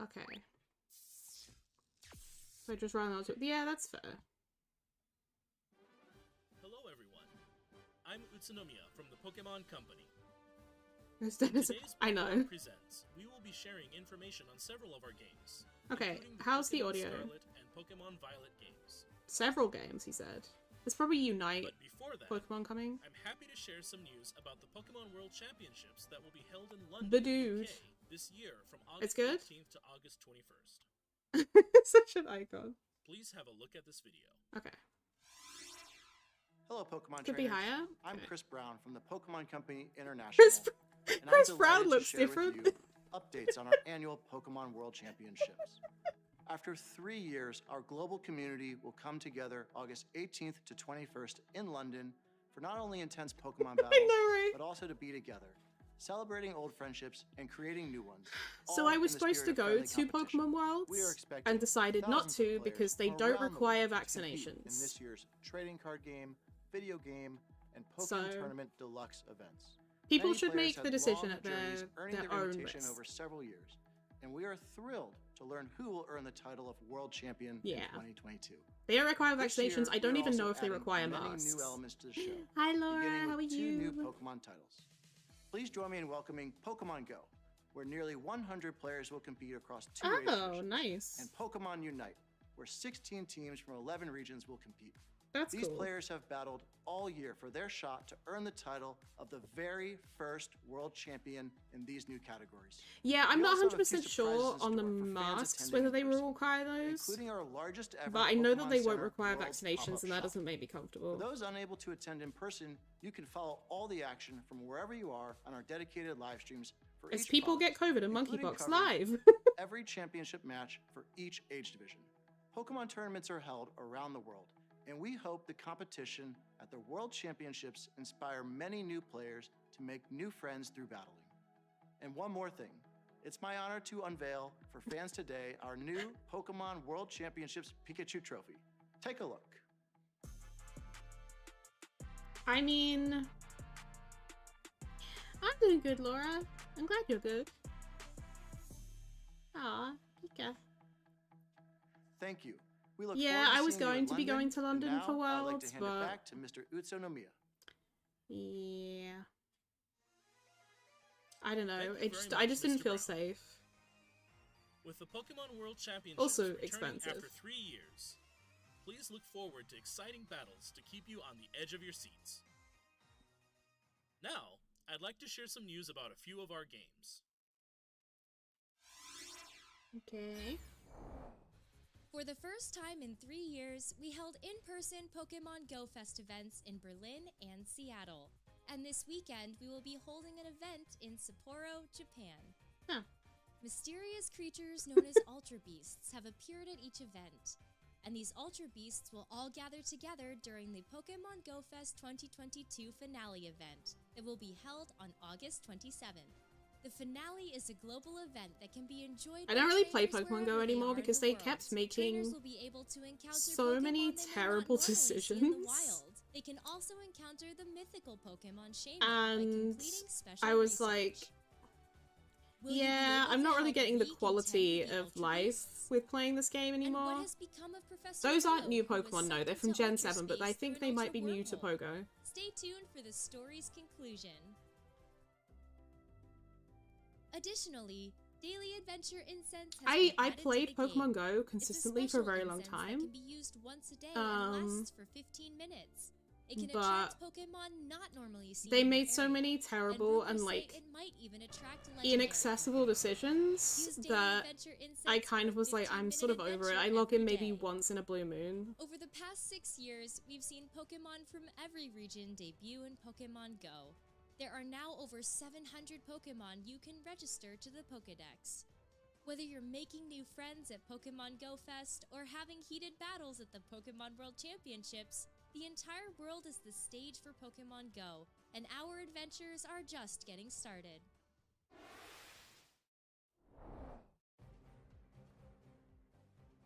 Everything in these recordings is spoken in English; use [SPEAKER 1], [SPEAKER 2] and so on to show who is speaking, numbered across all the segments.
[SPEAKER 1] Okay. So just run out. Yeah, that's fair.
[SPEAKER 2] Hello, everyone. I'm Utsunomiya from the Pokemon Company.
[SPEAKER 1] I know.
[SPEAKER 2] Presents, we will be sharing information on several of our games.
[SPEAKER 1] Okay,
[SPEAKER 2] The
[SPEAKER 1] how's the
[SPEAKER 2] Pokemon
[SPEAKER 1] audio?
[SPEAKER 2] Scarlet and Pokemon Violet games.
[SPEAKER 1] Several games, he said. There's probably Unite
[SPEAKER 2] But before that,
[SPEAKER 1] Pokemon coming.
[SPEAKER 2] I'm happy to share some news about the Pokemon World Championships that will be held in London,
[SPEAKER 1] The dude.
[SPEAKER 2] UK, this year from August
[SPEAKER 1] It's good?
[SPEAKER 2] 18th to August 21st.
[SPEAKER 1] Such an icon.
[SPEAKER 2] Please have a look at this video.
[SPEAKER 1] Okay.
[SPEAKER 3] Hello, Pokemon
[SPEAKER 1] Could be
[SPEAKER 3] trainers.
[SPEAKER 1] higher.
[SPEAKER 3] I'm
[SPEAKER 1] Okay.
[SPEAKER 3] Chris Brown from the Pokemon Company International. and I'm
[SPEAKER 1] Chris
[SPEAKER 3] delighted
[SPEAKER 1] Brown
[SPEAKER 3] to
[SPEAKER 1] looks
[SPEAKER 3] share with
[SPEAKER 1] different.
[SPEAKER 3] you updates on our annual Pokemon World Championships. After 3 years, our global community will come together August 18th to 21st in London for not only intense Pokemon battles,
[SPEAKER 1] know, right?
[SPEAKER 3] but also to be together, celebrating old friendships and creating new ones.
[SPEAKER 1] So
[SPEAKER 3] all
[SPEAKER 1] I
[SPEAKER 3] in
[SPEAKER 1] was
[SPEAKER 3] the
[SPEAKER 1] supposed to
[SPEAKER 3] spirit of
[SPEAKER 1] go
[SPEAKER 3] friendly
[SPEAKER 1] to
[SPEAKER 3] competition.
[SPEAKER 1] Pokemon
[SPEAKER 3] We are
[SPEAKER 1] Worlds
[SPEAKER 3] expecting
[SPEAKER 1] and decided not
[SPEAKER 3] thousands of
[SPEAKER 1] to
[SPEAKER 3] players
[SPEAKER 1] because they
[SPEAKER 3] from
[SPEAKER 1] don't
[SPEAKER 3] around the
[SPEAKER 1] require
[SPEAKER 3] world to compete in
[SPEAKER 1] vaccinations.
[SPEAKER 3] this year's trading card game, video game, and Pokemon
[SPEAKER 1] So,
[SPEAKER 3] Tournament Deluxe events.
[SPEAKER 1] People
[SPEAKER 3] Many
[SPEAKER 1] should
[SPEAKER 3] players
[SPEAKER 1] make
[SPEAKER 3] had
[SPEAKER 1] the decision
[SPEAKER 3] long
[SPEAKER 1] at
[SPEAKER 3] journeys earning
[SPEAKER 1] their
[SPEAKER 3] their
[SPEAKER 1] own
[SPEAKER 3] reputation
[SPEAKER 1] risk.
[SPEAKER 3] over several years, and we are thrilled to learn who will earn the title of World Champion in 2022.
[SPEAKER 1] They don't require
[SPEAKER 3] This
[SPEAKER 1] vaccinations.
[SPEAKER 3] year,
[SPEAKER 1] I don't
[SPEAKER 3] we're
[SPEAKER 1] even
[SPEAKER 3] also
[SPEAKER 1] know if they
[SPEAKER 3] adding
[SPEAKER 1] require
[SPEAKER 3] many
[SPEAKER 1] masks.
[SPEAKER 3] new elements to the show.
[SPEAKER 1] Hi Laura,
[SPEAKER 3] beginning
[SPEAKER 1] how are
[SPEAKER 3] with 2 new
[SPEAKER 1] you?
[SPEAKER 3] Pokemon titles. Please join me in welcoming Pokemon Go, where nearly 100 players will compete across 2 age
[SPEAKER 1] Oh,
[SPEAKER 3] divisions,
[SPEAKER 1] nice.
[SPEAKER 3] and Pokemon Unite, where 16 teams from 11 regions will compete.
[SPEAKER 1] That's
[SPEAKER 3] These
[SPEAKER 1] cool.
[SPEAKER 3] players have battled all year for their shot to earn the title of the very first world champion in these new categories.
[SPEAKER 1] Yeah, I'm
[SPEAKER 3] We
[SPEAKER 1] not
[SPEAKER 3] also have a few
[SPEAKER 1] 100% sure
[SPEAKER 3] surprises
[SPEAKER 1] on
[SPEAKER 3] in
[SPEAKER 1] the
[SPEAKER 3] store for fans
[SPEAKER 1] masks,
[SPEAKER 3] attending
[SPEAKER 1] whether
[SPEAKER 3] in
[SPEAKER 1] they will
[SPEAKER 3] person,
[SPEAKER 1] require those.
[SPEAKER 3] including our largest ever
[SPEAKER 1] But I know that
[SPEAKER 3] Pokemon
[SPEAKER 1] they won't
[SPEAKER 3] Center
[SPEAKER 1] require
[SPEAKER 3] World
[SPEAKER 1] vaccinations,
[SPEAKER 3] pop-up
[SPEAKER 1] and that
[SPEAKER 3] shop.
[SPEAKER 1] doesn't make me
[SPEAKER 3] For
[SPEAKER 1] comfortable.
[SPEAKER 3] those unable to attend in person, you can follow all the action from wherever you are on our dedicated live streams for
[SPEAKER 1] As
[SPEAKER 3] each
[SPEAKER 1] people get
[SPEAKER 3] province,
[SPEAKER 1] COVID and
[SPEAKER 3] including
[SPEAKER 1] monkeypox
[SPEAKER 3] coverage
[SPEAKER 1] live.
[SPEAKER 3] every championship match for each age division. Pokemon tournaments are held around the world, and we hope the competition at the World Championships inspire many new players to make new friends through battling. And one more thing, it's my honor to unveil for fans today our new Pokemon World Championships Pikachu Trophy. Take a look.
[SPEAKER 1] I mean, I'm doing good, Laura. I'm glad you're good. Aw, Pika.
[SPEAKER 3] Thank you. We look
[SPEAKER 1] Yeah,
[SPEAKER 3] forward to
[SPEAKER 1] I was
[SPEAKER 3] seeing you
[SPEAKER 1] going
[SPEAKER 3] in
[SPEAKER 1] to be
[SPEAKER 3] London,
[SPEAKER 1] going to
[SPEAKER 3] and
[SPEAKER 1] London
[SPEAKER 3] now
[SPEAKER 1] for
[SPEAKER 3] I'd like
[SPEAKER 1] Worlds,
[SPEAKER 3] to hand it
[SPEAKER 1] but
[SPEAKER 3] back to Mr. Utsunomiya.
[SPEAKER 1] yeah, I don't know.
[SPEAKER 2] Thank you
[SPEAKER 1] It
[SPEAKER 2] very
[SPEAKER 1] just,
[SPEAKER 2] much,
[SPEAKER 1] I just didn't
[SPEAKER 2] Mr.
[SPEAKER 1] feel
[SPEAKER 2] Brown.
[SPEAKER 1] safe.
[SPEAKER 2] With the Pokemon World Championships
[SPEAKER 1] Also
[SPEAKER 2] returning
[SPEAKER 1] expensive.
[SPEAKER 2] after 3 years, please look forward to exciting battles to keep you on the edge of your seats. Now, I'd like to share some news about a few of our games.
[SPEAKER 1] Okay.
[SPEAKER 4] For the first time in 3 years, we held in-person Pokemon Go Fest events in Berlin and Seattle. And this weekend, we will be holding an event in Sapporo, Japan.
[SPEAKER 1] Huh.
[SPEAKER 4] Mysterious creatures known as Ultra Beasts have appeared at each event. And these Ultra Beasts will all gather together during the Pokemon Go Fest 2022 finale event that will be held on August 27th. The finale is a global event that can be enjoyed
[SPEAKER 1] I don't
[SPEAKER 4] by
[SPEAKER 1] really play
[SPEAKER 4] trainers
[SPEAKER 1] Pokemon Go
[SPEAKER 4] wherever they
[SPEAKER 1] anymore
[SPEAKER 4] are in
[SPEAKER 1] because
[SPEAKER 4] the
[SPEAKER 1] they
[SPEAKER 4] world.
[SPEAKER 1] kept
[SPEAKER 4] Trainers
[SPEAKER 1] making
[SPEAKER 4] will be able to encounter
[SPEAKER 1] so
[SPEAKER 4] Pokemon
[SPEAKER 1] many
[SPEAKER 4] they may not
[SPEAKER 1] terrible
[SPEAKER 4] normally see in the
[SPEAKER 1] decisions.
[SPEAKER 4] wild. They can also encounter the mythical Pokemon Shaman
[SPEAKER 1] And
[SPEAKER 4] by completing special
[SPEAKER 1] I was
[SPEAKER 4] research.
[SPEAKER 1] like,
[SPEAKER 4] Will you be
[SPEAKER 1] yeah,
[SPEAKER 4] able
[SPEAKER 1] I'm
[SPEAKER 4] to
[SPEAKER 1] not really
[SPEAKER 4] help
[SPEAKER 1] getting the
[SPEAKER 4] Lee
[SPEAKER 1] quality
[SPEAKER 4] contend with the
[SPEAKER 1] of
[SPEAKER 4] Ultra
[SPEAKER 1] life
[SPEAKER 4] Beasts?
[SPEAKER 1] with playing this game
[SPEAKER 4] And
[SPEAKER 1] anymore.
[SPEAKER 4] what has become of Professor
[SPEAKER 1] Those aren't
[SPEAKER 4] Willow,
[SPEAKER 1] new
[SPEAKER 4] who was
[SPEAKER 1] Pokemon, no, they're
[SPEAKER 4] sucked
[SPEAKER 1] from
[SPEAKER 4] into
[SPEAKER 1] Gen
[SPEAKER 4] ultra
[SPEAKER 1] 7, but I
[SPEAKER 4] space
[SPEAKER 1] think
[SPEAKER 4] through
[SPEAKER 1] they
[SPEAKER 4] an
[SPEAKER 1] might be
[SPEAKER 4] ultra
[SPEAKER 1] new to
[SPEAKER 4] wormhole.
[SPEAKER 1] Pogo.
[SPEAKER 4] Stay tuned for the story's conclusion. Additionally, Daily Adventure Incense has been
[SPEAKER 1] I
[SPEAKER 4] added to
[SPEAKER 1] played
[SPEAKER 4] the
[SPEAKER 1] Pokemon
[SPEAKER 4] game.
[SPEAKER 1] Go
[SPEAKER 4] It's
[SPEAKER 1] consistently
[SPEAKER 4] a
[SPEAKER 1] for a
[SPEAKER 4] special
[SPEAKER 1] very long
[SPEAKER 4] incense that
[SPEAKER 1] time.
[SPEAKER 4] can be used once a day and lasts for 15 minutes. It can
[SPEAKER 1] but
[SPEAKER 4] attract Pokemon not normally seen
[SPEAKER 1] They
[SPEAKER 4] in your
[SPEAKER 1] made so
[SPEAKER 4] area,
[SPEAKER 1] many terrible
[SPEAKER 4] rumors
[SPEAKER 1] and
[SPEAKER 4] say
[SPEAKER 1] like
[SPEAKER 4] it might even attract legendary
[SPEAKER 1] inaccessible
[SPEAKER 4] Pokemon.
[SPEAKER 1] decisions
[SPEAKER 4] Use Daily
[SPEAKER 1] that
[SPEAKER 4] Adventure Incense
[SPEAKER 1] I kind of
[SPEAKER 4] for a
[SPEAKER 1] was like, I'm
[SPEAKER 4] 15-minute
[SPEAKER 1] sort of over it.
[SPEAKER 4] adventure
[SPEAKER 1] I log in
[SPEAKER 4] every
[SPEAKER 1] maybe
[SPEAKER 4] day.
[SPEAKER 1] once in a blue moon.
[SPEAKER 4] Over the past 6 years, we've seen Pokemon from every region debut in Pokemon Go. There are now over 700 Pokemon you can register to the Pokedex. Whether you're making new friends at Pokemon Go Fest or having heated battles at the Pokemon World Championships, the entire world is the stage for Pokemon Go, and our adventures are just getting started.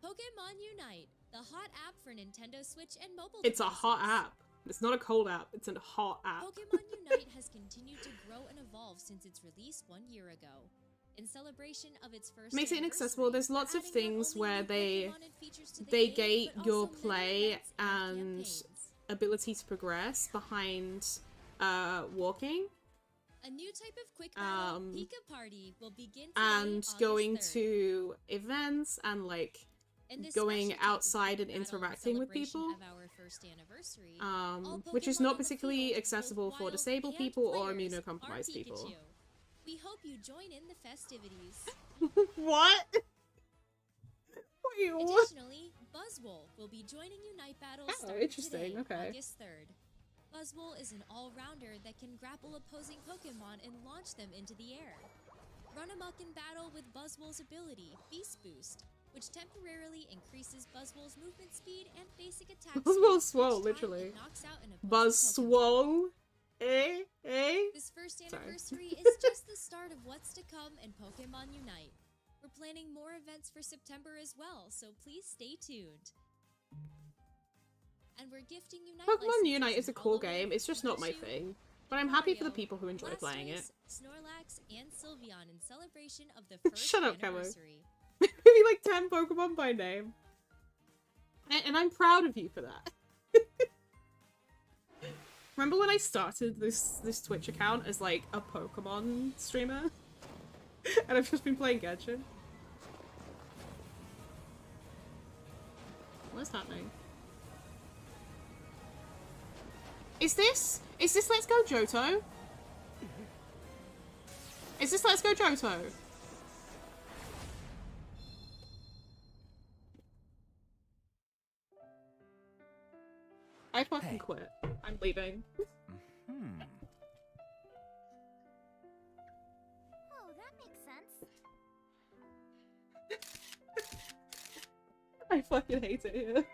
[SPEAKER 4] Pokemon Unite, the hot app for Nintendo Switch and mobile
[SPEAKER 1] It's a
[SPEAKER 4] devices.
[SPEAKER 1] hot app. It's not a cold app. It's a hot app.
[SPEAKER 4] Pokemon Unite has continued to grow and evolve since its release 1 year ago. In celebration of its first
[SPEAKER 1] Makes it inaccessible.
[SPEAKER 4] anniversary,
[SPEAKER 1] There's lots
[SPEAKER 4] we're
[SPEAKER 1] of
[SPEAKER 4] adding not
[SPEAKER 1] things
[SPEAKER 4] only
[SPEAKER 1] where
[SPEAKER 4] new
[SPEAKER 1] they
[SPEAKER 4] Pokemon and features to the
[SPEAKER 1] they
[SPEAKER 4] game,
[SPEAKER 1] gate
[SPEAKER 4] but
[SPEAKER 1] your
[SPEAKER 4] also many
[SPEAKER 1] play
[SPEAKER 4] events
[SPEAKER 1] and
[SPEAKER 4] campaigns.
[SPEAKER 1] ability to progress behind walking
[SPEAKER 4] A new type of quick battle, Pika Party, will begin today,
[SPEAKER 1] and
[SPEAKER 4] August
[SPEAKER 1] going
[SPEAKER 4] 3rd.
[SPEAKER 1] to events and like
[SPEAKER 4] In this
[SPEAKER 1] going
[SPEAKER 4] special type of
[SPEAKER 1] outside
[SPEAKER 4] quick
[SPEAKER 1] and
[SPEAKER 4] battle in
[SPEAKER 1] interacting with
[SPEAKER 4] celebration
[SPEAKER 1] people,
[SPEAKER 4] of our first anniversary, all
[SPEAKER 1] which is
[SPEAKER 4] Pokemon
[SPEAKER 1] not
[SPEAKER 4] on the
[SPEAKER 1] particularly
[SPEAKER 4] field,
[SPEAKER 1] accessible
[SPEAKER 4] both
[SPEAKER 1] for
[SPEAKER 4] wild
[SPEAKER 1] disabled
[SPEAKER 4] and
[SPEAKER 1] people or
[SPEAKER 4] players,
[SPEAKER 1] immunocompromised
[SPEAKER 4] are
[SPEAKER 1] people.
[SPEAKER 4] Pikachu. We hope you join in the festivities.
[SPEAKER 1] What? Wait, what?
[SPEAKER 4] Additionally, Buzzwole will be joining Unite Battles
[SPEAKER 1] Oh,
[SPEAKER 4] starting
[SPEAKER 1] interesting,
[SPEAKER 4] today,
[SPEAKER 1] okay.
[SPEAKER 4] August 3rd. Buzzwole is an all-rounder that can grapple opposing Pokemon and launch them into the air. Run amok in battle with Buzzwole's ability, Beast Boost, which temporarily increases Buzzwole's movement speed and basic attack
[SPEAKER 1] Buzzwole
[SPEAKER 4] speed
[SPEAKER 1] swole,
[SPEAKER 4] each time
[SPEAKER 1] literally.
[SPEAKER 4] it knocks out an opposing
[SPEAKER 1] Buzz
[SPEAKER 4] Pokemon.
[SPEAKER 1] swole? Eh?
[SPEAKER 4] This first
[SPEAKER 1] Sorry.
[SPEAKER 4] anniversary is just the start of what's to come in Pokemon Unite. We're planning more events for September as well, so please stay tuned. And we're gifting Unite
[SPEAKER 1] Pokemon
[SPEAKER 4] licenses
[SPEAKER 1] Unite is a
[SPEAKER 4] from
[SPEAKER 1] cool
[SPEAKER 4] Hollow Knight,
[SPEAKER 1] game, it's just not my
[SPEAKER 4] Pikachu,
[SPEAKER 1] thing. But I'm happy for the
[SPEAKER 4] Lucario,
[SPEAKER 1] people who enjoy playing it.
[SPEAKER 4] Blastoise, Snorlax, and Sylveon in celebration of the first
[SPEAKER 1] Shut up, Camo.
[SPEAKER 4] anniversary.
[SPEAKER 1] Maybe like 10 Pokemon by name. And I'm proud of you for that. Remember when I started this Twitch account as like a Pokemon streamer? And I've just been playing Genshin? What's happening? Is this Let's Go Johto? Is this Let's Go Johto? I fucking quit. I'm leaving.
[SPEAKER 5] Oh, that makes sense.
[SPEAKER 1] I fucking hate it here.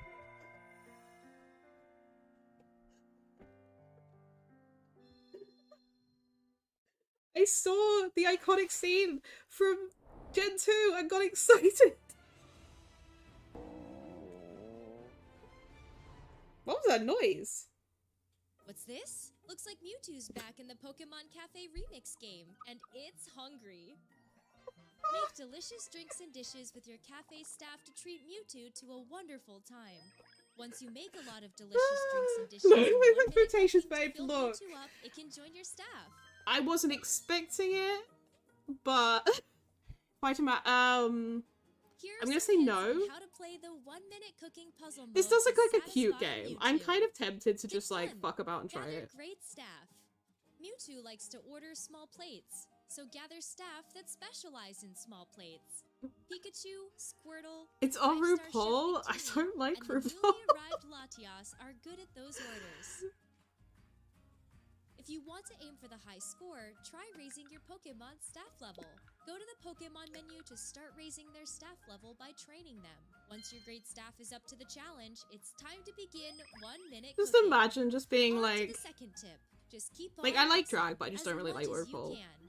[SPEAKER 1] I saw the iconic scene from Gen 2 and got excited. What was that noise?
[SPEAKER 4] What's this? Looks like Mewtwo's back in the Pokemon Cafe Remix game, and it's hungry. Make delicious drinks and dishes with your cafe staff to treat Mewtwo to a wonderful time. Once you make a lot of delicious drinks and dishes,
[SPEAKER 1] Look,
[SPEAKER 4] in
[SPEAKER 1] my
[SPEAKER 4] 1 minute
[SPEAKER 1] expectations,
[SPEAKER 4] cooking to
[SPEAKER 1] babe,
[SPEAKER 4] fill
[SPEAKER 1] look.
[SPEAKER 4] Mewtwo up, it can join your staff.
[SPEAKER 1] I wasn't expecting it, but quite a
[SPEAKER 4] Here are
[SPEAKER 1] I'm gonna
[SPEAKER 4] some
[SPEAKER 1] say
[SPEAKER 4] hints
[SPEAKER 1] no.
[SPEAKER 4] on how to play the 1-minute cooking puzzle mode
[SPEAKER 1] this does look
[SPEAKER 4] to
[SPEAKER 1] like a cute
[SPEAKER 4] satisfy
[SPEAKER 1] game. I'm
[SPEAKER 4] Mewtwo.
[SPEAKER 1] kind of tempted to
[SPEAKER 4] It's
[SPEAKER 1] just like
[SPEAKER 4] fun.
[SPEAKER 1] fuck about and try
[SPEAKER 4] Gather
[SPEAKER 1] it.
[SPEAKER 4] great staff. Mewtwo likes to order small plates, so gather staff that specialize in small plates. Pikachu, Squirtle,
[SPEAKER 1] It's on
[SPEAKER 4] 5-star
[SPEAKER 1] RuPaul.
[SPEAKER 4] Chef
[SPEAKER 1] I
[SPEAKER 4] Victini,
[SPEAKER 1] don't like
[SPEAKER 4] and the
[SPEAKER 1] RuPaul.
[SPEAKER 4] newly arrived Latias are good at those orders. If you want to aim for the high score, try raising your Pokemon staff level. Go to the Pokemon menu to start raising their staff level by training them. Once your great staff is up to the challenge, it's time to begin 1-minute
[SPEAKER 1] Just
[SPEAKER 4] cooking.
[SPEAKER 1] imagine just being
[SPEAKER 4] On to
[SPEAKER 1] like,
[SPEAKER 4] the second tip. Just keep
[SPEAKER 1] like
[SPEAKER 4] on
[SPEAKER 1] I like
[SPEAKER 4] mixing
[SPEAKER 1] drag, but I just
[SPEAKER 4] as
[SPEAKER 1] don't really
[SPEAKER 4] much
[SPEAKER 1] like
[SPEAKER 4] as you
[SPEAKER 1] RuPaul.
[SPEAKER 4] can.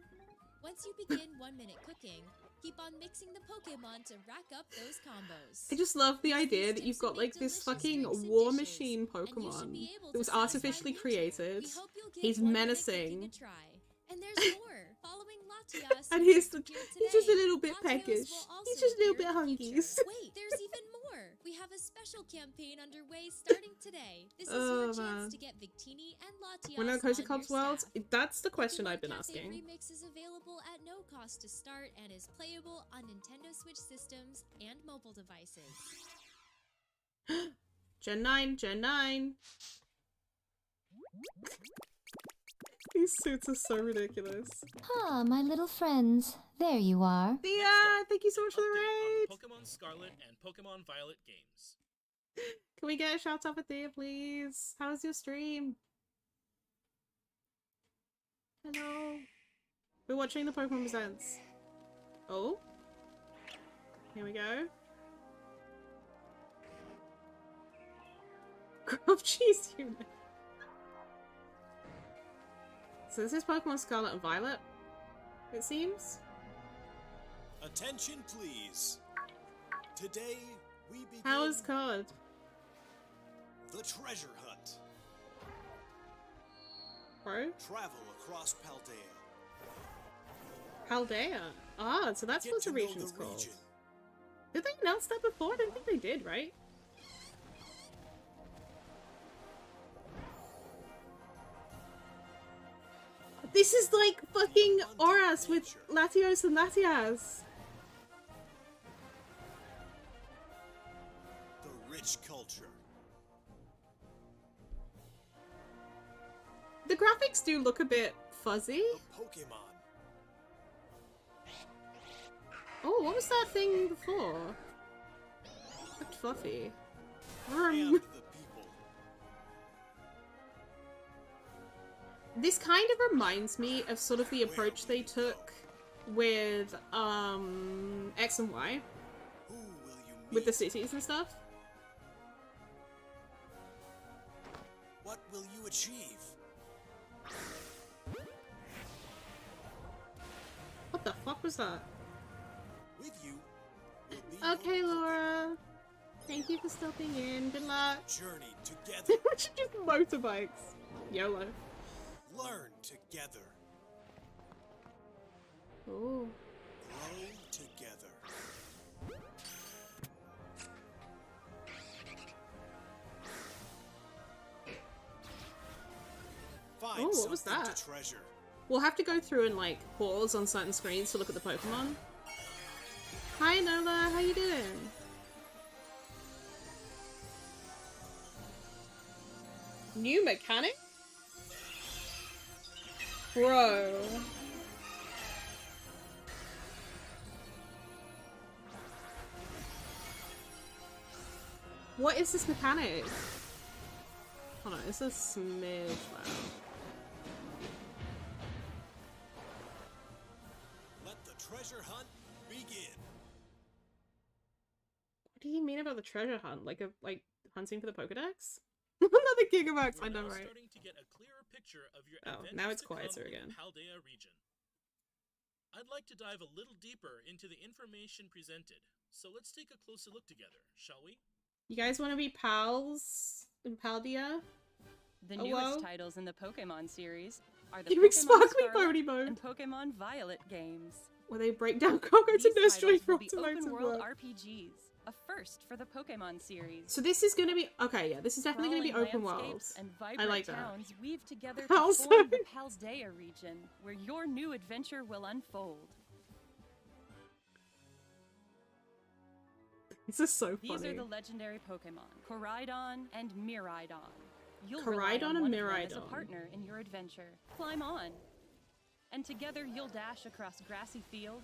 [SPEAKER 4] Once you begin 1-minute cooking, keep on mixing the Pokemon to rack up those combos.
[SPEAKER 1] I just love the
[SPEAKER 4] Use
[SPEAKER 1] idea
[SPEAKER 4] these
[SPEAKER 1] that you've
[SPEAKER 4] tips to
[SPEAKER 1] got
[SPEAKER 4] make
[SPEAKER 1] like this
[SPEAKER 4] delicious
[SPEAKER 1] fucking
[SPEAKER 4] drinks and
[SPEAKER 1] war
[SPEAKER 4] dishes,
[SPEAKER 1] machine
[SPEAKER 4] and you should
[SPEAKER 1] Pokemon
[SPEAKER 4] be able
[SPEAKER 1] that was
[SPEAKER 4] to satisfy
[SPEAKER 1] artificially
[SPEAKER 4] Mewtwo.
[SPEAKER 1] created.
[SPEAKER 4] We hope you'll give
[SPEAKER 1] He's
[SPEAKER 4] 1-minute
[SPEAKER 1] menacing.
[SPEAKER 4] cooking a try. And there's more. Following Latias,
[SPEAKER 1] And
[SPEAKER 4] who
[SPEAKER 1] he's
[SPEAKER 4] just appeared
[SPEAKER 1] he's just a
[SPEAKER 4] today,
[SPEAKER 1] little bit
[SPEAKER 4] Latios
[SPEAKER 1] peckish.
[SPEAKER 4] will also
[SPEAKER 1] He's just a little
[SPEAKER 4] appear
[SPEAKER 1] bit
[SPEAKER 4] in the future.
[SPEAKER 1] hungies.
[SPEAKER 4] Wait, there's even more. We have a special campaign underway starting today. This is your
[SPEAKER 1] Oh,
[SPEAKER 4] chance
[SPEAKER 1] man.
[SPEAKER 4] to get Victini and Latias
[SPEAKER 1] When are Cozy
[SPEAKER 4] on
[SPEAKER 1] Cubs
[SPEAKER 4] your
[SPEAKER 1] World?
[SPEAKER 4] staff.
[SPEAKER 1] That's the question
[SPEAKER 4] Pokemon
[SPEAKER 1] I've been
[SPEAKER 4] Cafe
[SPEAKER 1] asking.
[SPEAKER 4] Remix is available at no cost to start and is playable on Nintendo Switch systems and mobile devices.
[SPEAKER 1] Gen 9, Gen 9. These suits are so ridiculous.
[SPEAKER 5] Ah, my little friends. There you are.
[SPEAKER 1] Thea, thank you so much for the
[SPEAKER 2] Update
[SPEAKER 1] raid.
[SPEAKER 2] on the Pokemon Scarlet and Pokemon Violet games.
[SPEAKER 1] Can we get a shout out for Thea, please? How's your stream? Hello. We're watching the Pokemon Presents. Oh. Here we go. Grub cheese unit. So this is Pokemon Scarlet and Violet, it seems.
[SPEAKER 6] Attention, please. Today we begin
[SPEAKER 1] How is COD?
[SPEAKER 6] the treasure hunt.
[SPEAKER 1] Bro?
[SPEAKER 6] Travel across Paldea.
[SPEAKER 1] Paldea. Ah, so that's
[SPEAKER 6] Get
[SPEAKER 1] what the
[SPEAKER 6] to know
[SPEAKER 1] region's
[SPEAKER 6] the
[SPEAKER 1] called.
[SPEAKER 6] region.
[SPEAKER 1] Did they announce that before? I don't think they did, right? This is like fucking Oras with Latios and Latias.
[SPEAKER 6] The rich culture.
[SPEAKER 1] The graphics do look a bit fuzzy.
[SPEAKER 6] The Pokemon.
[SPEAKER 1] Oh, what was that thing before? Looked fluffy.
[SPEAKER 6] And the people.
[SPEAKER 1] This kind of reminds me of sort of the approach they took with X and Y
[SPEAKER 6] Who will you meet?
[SPEAKER 1] with the cities and stuff.
[SPEAKER 6] What will you achieve?
[SPEAKER 1] What the fuck was that?
[SPEAKER 6] With you will be
[SPEAKER 1] Okay,
[SPEAKER 6] your
[SPEAKER 1] Laura. Thank you for stopping in. Good luck.
[SPEAKER 6] journey together.
[SPEAKER 1] We should just motorbikes. YOLO.
[SPEAKER 6] Learn together.
[SPEAKER 1] Ooh.
[SPEAKER 6] Grow together. Find
[SPEAKER 1] Oh, what was
[SPEAKER 6] something
[SPEAKER 1] that?
[SPEAKER 6] to treasure.
[SPEAKER 1] We'll have to go through and like pause on certain screens to look at the Pokemon. Hi Nola, how you doing? New mechanic? Bro. What is this mechanic? Hold on, it's a smidge loud.
[SPEAKER 6] Let the treasure hunt begin.
[SPEAKER 1] What do you mean about the treasure hunt? Like hunting for the Pokedex? Another Gigamax, I
[SPEAKER 2] We're
[SPEAKER 1] know,
[SPEAKER 2] now
[SPEAKER 1] right?
[SPEAKER 2] starting to get a clearer picture of your
[SPEAKER 1] Oh,
[SPEAKER 2] adventures
[SPEAKER 1] now it's
[SPEAKER 2] to come
[SPEAKER 1] quieter
[SPEAKER 2] in the
[SPEAKER 1] again.
[SPEAKER 2] Paldea region. I'd like to dive a little deeper into the information presented, so let's take a closer look together, shall we?
[SPEAKER 1] You guys want to be pals in Paldea?
[SPEAKER 7] The
[SPEAKER 1] Oh,
[SPEAKER 7] newest
[SPEAKER 1] whoa.
[SPEAKER 7] titles in the Pokemon series are the
[SPEAKER 1] Give me
[SPEAKER 7] Pokemon
[SPEAKER 1] Sparkly
[SPEAKER 7] Scarlet
[SPEAKER 1] Pony mode,
[SPEAKER 7] and Pokemon Violet games.
[SPEAKER 1] where they break down Coco
[SPEAKER 7] These
[SPEAKER 1] to Nurse Joy
[SPEAKER 7] titles
[SPEAKER 1] for
[SPEAKER 7] will be
[SPEAKER 1] automotive
[SPEAKER 7] open-world
[SPEAKER 1] work.
[SPEAKER 7] RPGs, a first for the Pokemon series.
[SPEAKER 1] So this is gonna be okay. Yeah, this is definitely gonna be
[SPEAKER 7] Sprawling
[SPEAKER 1] open world.
[SPEAKER 7] landscapes and
[SPEAKER 1] I
[SPEAKER 7] vibrant
[SPEAKER 1] like that.
[SPEAKER 7] towns weave together
[SPEAKER 1] How
[SPEAKER 7] to
[SPEAKER 1] so?
[SPEAKER 7] form the Paldea region, where your new adventure will unfold.
[SPEAKER 1] This is so
[SPEAKER 7] These
[SPEAKER 1] funny.
[SPEAKER 7] are the legendary Pokemon, Koraidon and Miraidon. You'll rely
[SPEAKER 1] Koraidon
[SPEAKER 7] on
[SPEAKER 1] and
[SPEAKER 7] one of them as a
[SPEAKER 1] Miraidon.
[SPEAKER 7] partner in your adventure. Climb on. And together you'll dash across grassy fields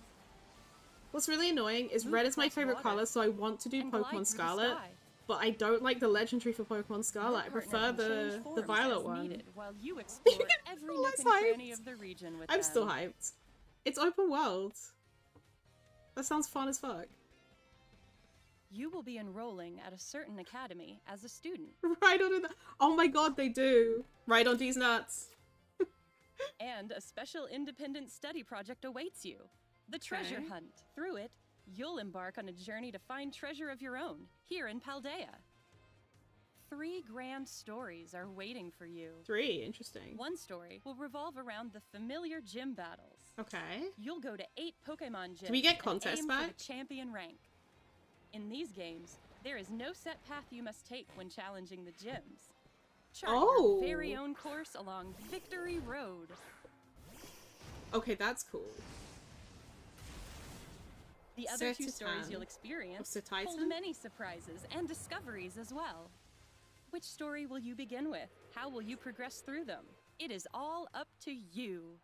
[SPEAKER 1] What's really annoying is
[SPEAKER 7] Move
[SPEAKER 1] red is my
[SPEAKER 7] across
[SPEAKER 1] favorite
[SPEAKER 7] water
[SPEAKER 1] color, so I want to do
[SPEAKER 7] and glide through
[SPEAKER 1] Pokemon
[SPEAKER 7] the
[SPEAKER 1] Scarlet,
[SPEAKER 7] sky.
[SPEAKER 1] but I don't like the legendary for Pokemon Scarlet. I
[SPEAKER 7] Your
[SPEAKER 1] prefer
[SPEAKER 7] partner can
[SPEAKER 1] the
[SPEAKER 7] change forms
[SPEAKER 1] violet
[SPEAKER 7] as
[SPEAKER 1] one.
[SPEAKER 7] needed while you explore every nook
[SPEAKER 1] less
[SPEAKER 7] and cranny
[SPEAKER 1] hyped.
[SPEAKER 7] of the region with
[SPEAKER 1] I'm
[SPEAKER 7] them.
[SPEAKER 1] still hyped. It's open world. That sounds fun as fuck.
[SPEAKER 7] You will be enrolling at a certain academy as a student,
[SPEAKER 1] Right on the. Oh my god, they do. Right on these nuts.
[SPEAKER 7] and a special independent study project awaits you. The Treasure
[SPEAKER 1] Okay.
[SPEAKER 7] Hunt. Through it, you'll embark on a journey to find treasure of your own, here in Paldea. 3 grand stories are waiting for you.
[SPEAKER 1] 3, interesting.
[SPEAKER 7] One story will revolve around the familiar gym battles.
[SPEAKER 1] Okay.
[SPEAKER 7] You'll go to 8 Pokemon gyms
[SPEAKER 1] we get
[SPEAKER 7] and
[SPEAKER 1] contests
[SPEAKER 7] aim
[SPEAKER 1] back?
[SPEAKER 7] for the champion rank. In these games, there is no set path you must take when challenging the gyms. Chart
[SPEAKER 1] Oh.
[SPEAKER 7] your very own course along Victory Road.
[SPEAKER 1] Okay, that's cool.
[SPEAKER 7] The other 2
[SPEAKER 1] Sertitan
[SPEAKER 7] stories you'll
[SPEAKER 1] of
[SPEAKER 7] experience
[SPEAKER 1] Sertitan?
[SPEAKER 7] hold many surprises and discoveries as well. Which story will you begin with? How will you progress through them? It is all up to you.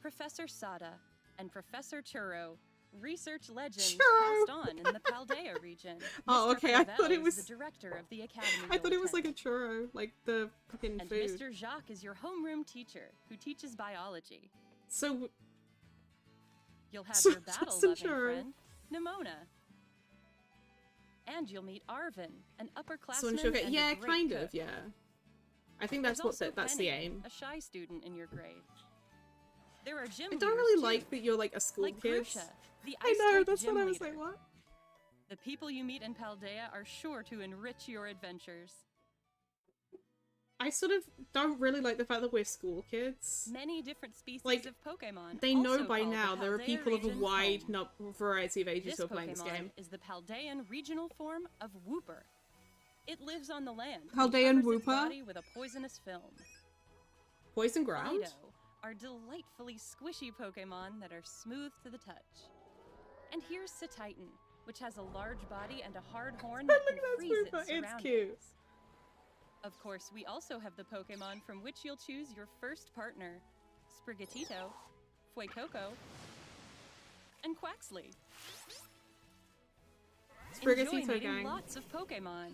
[SPEAKER 7] Professor Sada and Professor Churro, research legends
[SPEAKER 1] Churro!
[SPEAKER 7] passed on in the Paldea region.
[SPEAKER 1] Oh,
[SPEAKER 7] Mr.
[SPEAKER 1] okay, I
[SPEAKER 7] Clavel
[SPEAKER 1] thought it
[SPEAKER 7] is
[SPEAKER 1] was-
[SPEAKER 7] the director of the academy.
[SPEAKER 1] I thought
[SPEAKER 7] you'll
[SPEAKER 1] it was like a
[SPEAKER 7] attend.
[SPEAKER 1] churro, like the fucking
[SPEAKER 7] And
[SPEAKER 1] food.
[SPEAKER 7] Mr. Jacques is your homeroom teacher who teaches biology.
[SPEAKER 1] So,
[SPEAKER 7] You'll have
[SPEAKER 1] So
[SPEAKER 7] your
[SPEAKER 1] just a
[SPEAKER 7] battle-loving
[SPEAKER 1] churro.
[SPEAKER 7] friend, Nimona. And you'll meet Arvin, an upperclassman
[SPEAKER 1] so when she'll get,
[SPEAKER 7] and a
[SPEAKER 1] yeah,
[SPEAKER 7] great
[SPEAKER 1] kind
[SPEAKER 7] cook.
[SPEAKER 1] of, yeah. I think that's
[SPEAKER 7] There's
[SPEAKER 1] what's
[SPEAKER 7] also
[SPEAKER 1] it. That's the
[SPEAKER 7] Penny,
[SPEAKER 1] aim.
[SPEAKER 7] a shy student in your grade. There are gym
[SPEAKER 1] I don't
[SPEAKER 7] leaders,
[SPEAKER 1] really
[SPEAKER 7] too,
[SPEAKER 1] like that you're like a school
[SPEAKER 7] like
[SPEAKER 1] kid.
[SPEAKER 7] Grusha, the
[SPEAKER 1] I
[SPEAKER 7] ice
[SPEAKER 1] know,
[SPEAKER 7] type
[SPEAKER 1] that's
[SPEAKER 7] gym
[SPEAKER 1] what I was
[SPEAKER 7] leader.
[SPEAKER 1] like, what?
[SPEAKER 7] The people you meet in Paldea are sure to enrich your adventures.
[SPEAKER 1] I sort of don't really like the fact that we're school kids.
[SPEAKER 7] Many different species
[SPEAKER 1] Like,
[SPEAKER 7] of Pokemon.
[SPEAKER 1] They know
[SPEAKER 7] also
[SPEAKER 1] by
[SPEAKER 7] call the
[SPEAKER 1] now there are
[SPEAKER 7] Paldea
[SPEAKER 1] people of a
[SPEAKER 7] region
[SPEAKER 1] wide
[SPEAKER 7] home.
[SPEAKER 1] variety of ages
[SPEAKER 7] This
[SPEAKER 1] who are playing this
[SPEAKER 7] Pokemon
[SPEAKER 1] game.
[SPEAKER 7] is the Paldean regional form of Wooper. It lives on the land. and
[SPEAKER 1] Paldean
[SPEAKER 7] covers its
[SPEAKER 1] Wooper?
[SPEAKER 7] body with a poisonous film.
[SPEAKER 1] Poison ground?
[SPEAKER 7] Fido are delightfully squishy Pokemon that are smooth to the touch. And here's Cetitan, which has a large body and a hard horn that can freeze its
[SPEAKER 1] Wooper. It's
[SPEAKER 7] surroundings.
[SPEAKER 1] cute.
[SPEAKER 7] Of course, we also have the Pokemon from which you'll choose your first partner. Sprigatito, Fuecoco, and Quaxley. Enjoy
[SPEAKER 1] Sprigatito
[SPEAKER 7] meeting
[SPEAKER 1] gang.
[SPEAKER 7] lots of Pokemon.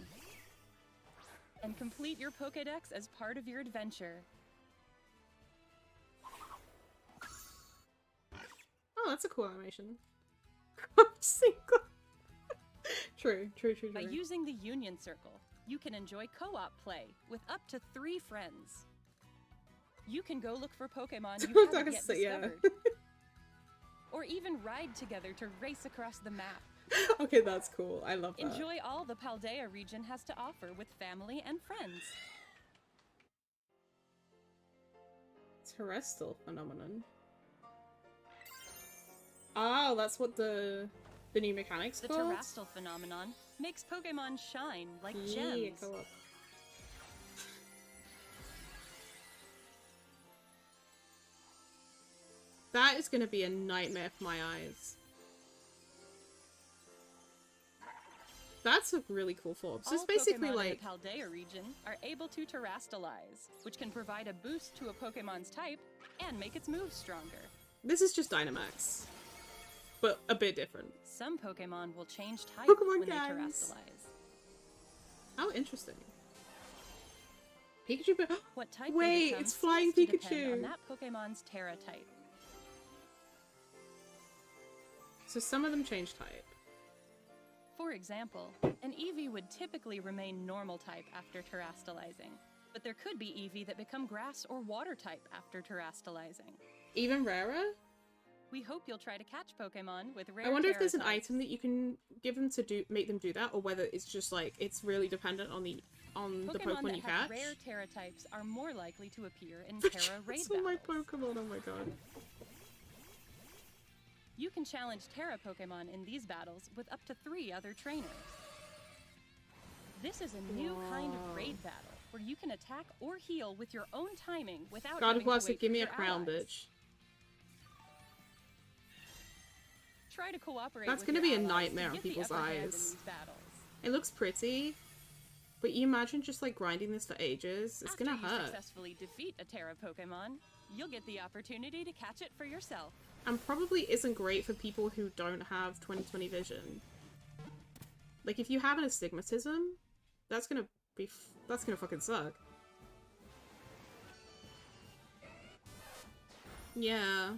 [SPEAKER 7] And complete your Pokédex as part of your adventure.
[SPEAKER 1] Oh, that's a cool animation. Single. True.
[SPEAKER 7] By using the Union Circle, you can enjoy co-op play with up to 3 friends. You can go look for Pokemon you haven't yet discovered. Or even ride together to race across the map.
[SPEAKER 1] Okay, that's cool. I love that.
[SPEAKER 7] Enjoy all the Paldea region has to offer with family and friends.
[SPEAKER 1] Terrestrial phenomenon. Oh, that's what the new mechanic's
[SPEAKER 7] The
[SPEAKER 1] called?
[SPEAKER 7] terrestrial phenomenon makes Pokemon shine like
[SPEAKER 1] Yeah,
[SPEAKER 7] gems.
[SPEAKER 1] co-op. That is going to be a nightmare for my eyes. That's a really cool form. So it's
[SPEAKER 7] All
[SPEAKER 1] basically
[SPEAKER 7] Pokemon
[SPEAKER 1] like...
[SPEAKER 7] in the Paldea region are able to terrastalize, which can provide a boost to a Pokemon's type and make its moves stronger.
[SPEAKER 1] This is just Dynamax. But a bit different.
[SPEAKER 7] Some Pokemon will change type
[SPEAKER 1] Pokemon
[SPEAKER 7] when
[SPEAKER 1] gangs.
[SPEAKER 7] they terrastalize.
[SPEAKER 1] How interesting. Pikachu...
[SPEAKER 7] What type
[SPEAKER 1] Wait,
[SPEAKER 7] they become
[SPEAKER 1] it's Flying
[SPEAKER 7] seems to depend
[SPEAKER 1] Pikachu.
[SPEAKER 7] on that Pokemon's Terra type.
[SPEAKER 1] So some of them change type.
[SPEAKER 7] For example, an Eevee would typically remain normal type after terrastalizing, but there could be Eevee that become grass or water type after terrastalizing.
[SPEAKER 1] Even rarer?
[SPEAKER 7] We hope you'll try to catch Pokemon with rare
[SPEAKER 1] I wonder if there's an
[SPEAKER 7] Terra types.
[SPEAKER 1] item that you can give them to make them do that, or whether it's just like it's really dependent on the
[SPEAKER 7] Pokemon
[SPEAKER 1] Pokemon
[SPEAKER 7] that
[SPEAKER 1] you
[SPEAKER 7] have
[SPEAKER 1] catch.
[SPEAKER 7] rare Terra types are more likely to appear in
[SPEAKER 1] For
[SPEAKER 7] Terra raid
[SPEAKER 1] chance on my
[SPEAKER 7] battles.
[SPEAKER 1] Pokemon, oh my god.
[SPEAKER 7] You can challenge Terra Pokemon in these battles with up to 3 other trainers. This is a new kind of raid battle where you can attack or heal with your own timing without
[SPEAKER 1] God
[SPEAKER 7] having
[SPEAKER 1] of War
[SPEAKER 7] to
[SPEAKER 1] said,
[SPEAKER 7] wait
[SPEAKER 1] give
[SPEAKER 7] for
[SPEAKER 1] me a
[SPEAKER 7] your
[SPEAKER 1] crown,
[SPEAKER 7] allies.
[SPEAKER 1] bitch.
[SPEAKER 7] Try to cooperate
[SPEAKER 1] That's
[SPEAKER 7] with
[SPEAKER 1] gonna
[SPEAKER 7] your
[SPEAKER 1] be a
[SPEAKER 7] allies
[SPEAKER 1] nightmare
[SPEAKER 7] to
[SPEAKER 1] on
[SPEAKER 7] get the
[SPEAKER 1] people's
[SPEAKER 7] upper hand in
[SPEAKER 1] eyes.
[SPEAKER 7] these battles.
[SPEAKER 1] It looks pretty, but you imagine just like grinding this for ages. It's
[SPEAKER 7] After
[SPEAKER 1] gonna
[SPEAKER 7] you
[SPEAKER 1] hurt.
[SPEAKER 7] successfully defeat a Terra Pokemon, you'll get the opportunity to catch it for yourself.
[SPEAKER 1] And probably isn't great for people who don't have 20/20 vision. Like if you have an astigmatism, that's gonna fucking suck. Yeah.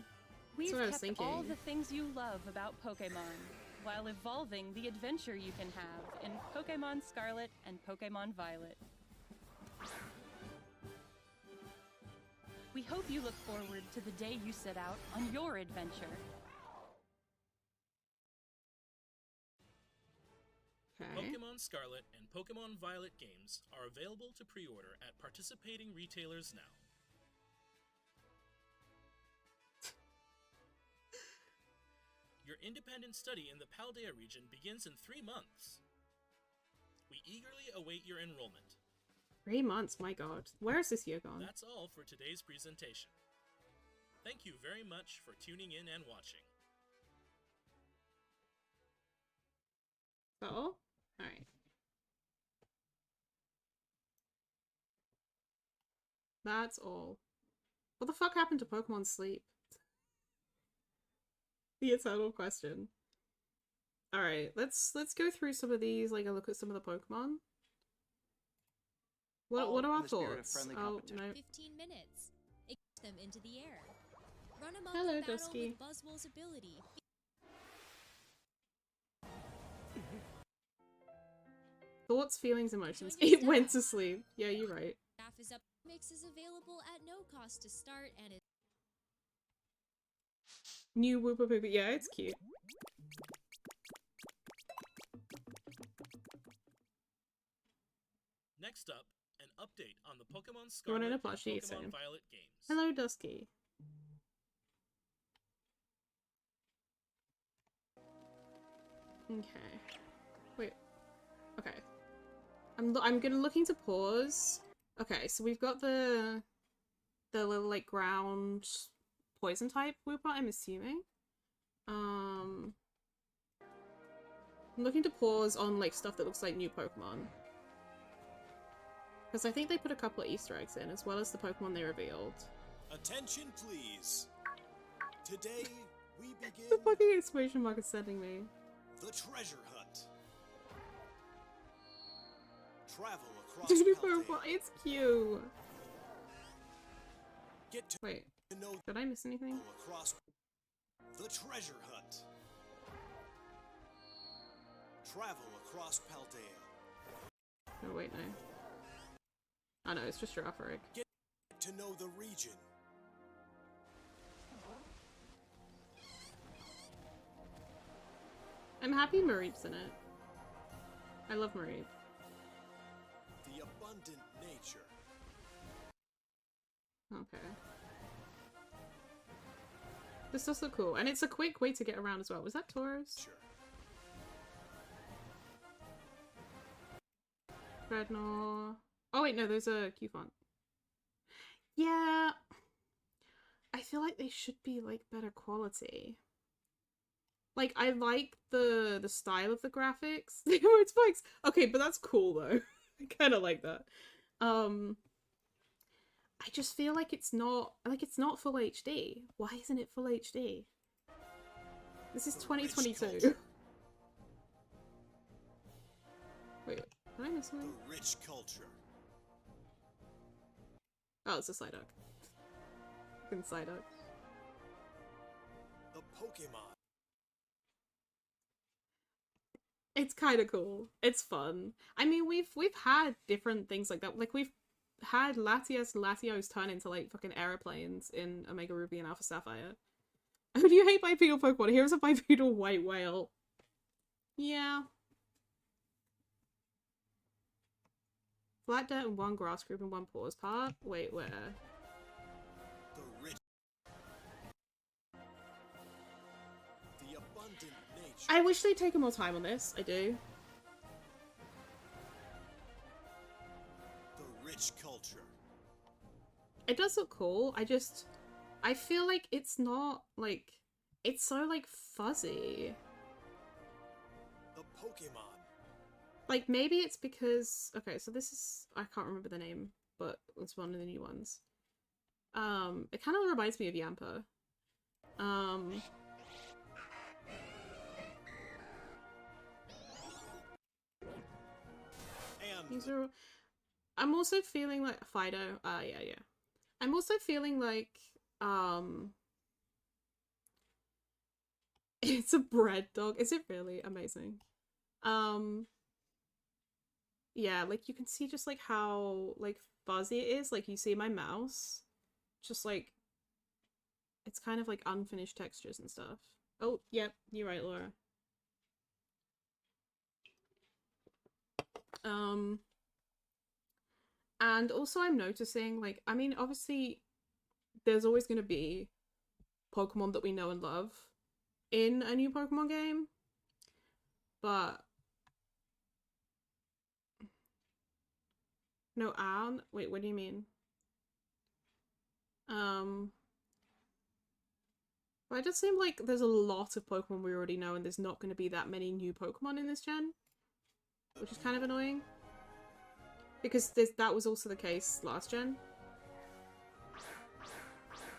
[SPEAKER 7] We've
[SPEAKER 1] what I was
[SPEAKER 7] kept all
[SPEAKER 1] thinking.
[SPEAKER 7] the things you love about Pokemon, while evolving the adventure you can have in Pokemon Scarlet and Pokemon Violet. We hope you look forward to the day you set out on your adventure.
[SPEAKER 1] Okay.
[SPEAKER 2] Pokemon Scarlet and Pokemon Violet games are available to pre-order at participating retailers now. Your independent study in the Paldea region begins in 3 months. We eagerly await your enrollment.
[SPEAKER 1] 3 months, my god. Where is this year gone?
[SPEAKER 2] That's all for today's presentation. Thank you very much for tuning in and watching.
[SPEAKER 1] Is that all? Alright. That's all. What the fuck happened to Pokemon Sleep? The eternal question. Alright, let's go through some of these, like a look at some of the Pokemon. What
[SPEAKER 3] All
[SPEAKER 1] are
[SPEAKER 3] in
[SPEAKER 1] our
[SPEAKER 3] the spirit of
[SPEAKER 1] thoughts?
[SPEAKER 3] friendly
[SPEAKER 1] Oh,
[SPEAKER 3] competition.
[SPEAKER 1] no.
[SPEAKER 4] 15 minutes. Ignite them into the air. Run among
[SPEAKER 1] Hello,
[SPEAKER 4] the battle
[SPEAKER 1] Dusky.
[SPEAKER 4] with Buzzwole's ability.
[SPEAKER 1] Thoughts, feelings, emotions.
[SPEAKER 4] Join your
[SPEAKER 1] It went
[SPEAKER 4] staff.
[SPEAKER 1] to sleep. Yeah, you're right.
[SPEAKER 4] Staff is up. Mix is available at no cost to start and is
[SPEAKER 1] New Wooper Pooper. Yeah, it's cute.
[SPEAKER 2] Next up, an update on the Pokemon
[SPEAKER 1] You want
[SPEAKER 2] Scarlet
[SPEAKER 1] in a
[SPEAKER 2] and
[SPEAKER 1] plushie?
[SPEAKER 2] Pokemon
[SPEAKER 1] Same.
[SPEAKER 2] Violet games.
[SPEAKER 1] Hello, Dusky. Okay. Wait. Okay. I'm gonna looking to pause. Okay, so we've got the little like ground poison type Wooper, I'm assuming. I'm looking to pause on like stuff that looks like new Pokemon. Because I think they put a couple of Easter eggs in, as well as the Pokemon they revealed.
[SPEAKER 6] Attention, please. Today, we begin
[SPEAKER 1] The fucking exclamation mark is sending me.
[SPEAKER 6] the treasure hunt. Travel across
[SPEAKER 1] Duty
[SPEAKER 6] Paldea.
[SPEAKER 1] Pokemon, it's cute!
[SPEAKER 6] Get to
[SPEAKER 1] Wait,
[SPEAKER 6] know
[SPEAKER 1] did I miss anything?
[SPEAKER 6] across the treasure hunt. Travel across Paldea.
[SPEAKER 1] Oh wait, no. Oh no, it's just Girafarig.
[SPEAKER 6] Get to know the region.
[SPEAKER 1] I'm happy Mareep's in it. I love Mareep.
[SPEAKER 6] The abundant nature.
[SPEAKER 1] Okay. This does look cool, and it's a quick way to get around as well. Was that Taurus?
[SPEAKER 6] Sure.
[SPEAKER 1] Dreadnought. Oh wait, no, there's a Q-Font. Yeah. I feel like they should be like better quality. Like, I like the style of the graphics. The emote spikes. Okay, but that's cool though. I kind of like that. I just feel like it's not full HD. Why isn't it full HD? This is
[SPEAKER 6] The
[SPEAKER 1] 2022.
[SPEAKER 6] rich culture.
[SPEAKER 1] Wait, did I miss something?
[SPEAKER 6] The rich culture.
[SPEAKER 1] Oh, it's a Psyduck. Fucking Psyduck.
[SPEAKER 6] The Pokemon.
[SPEAKER 1] It's kind of cool. It's fun. I mean, we've had different things like that. Like, we've had Latios turn into, like, fucking aeroplanes in Omega Ruby and Alpha Sapphire. Oh, do you hate bipedal Pokemon? Here's a bipedal white whale. Yeah. Flat dirt and one grass group and one pause part? Wait, where?
[SPEAKER 6] The rich. The abundant nature.
[SPEAKER 1] I wish they'd taken more time on this. I do.
[SPEAKER 6] The rich culture.
[SPEAKER 1] It does look cool. I feel like it's not, like, it's so, like, fuzzy.
[SPEAKER 6] The Pokemon.
[SPEAKER 1] Like, maybe it's because, okay, so this is, I can't remember the name, but it's one of the new ones. It kind of reminds me of Yamper.
[SPEAKER 6] And
[SPEAKER 1] These are, I'm also feeling like, Fido, yeah. I'm also feeling like, it's a bread dog. Is it really? Amazing. Yeah, like you can see just like how like fuzzy it is. Like you see my mouse, just like it's kind of like unfinished textures and stuff. Oh, yep, you're right, Laura. And also I'm noticing, like, I mean, obviously there's always going to be Pokemon that we know and love in a new Pokemon game, but no, Anne? Wait, what do you mean? But it does seem like there's a lot of Pokemon we already know and there's not going to be that many new Pokemon in this gen, which is kind of annoying. Because that was also the case last gen.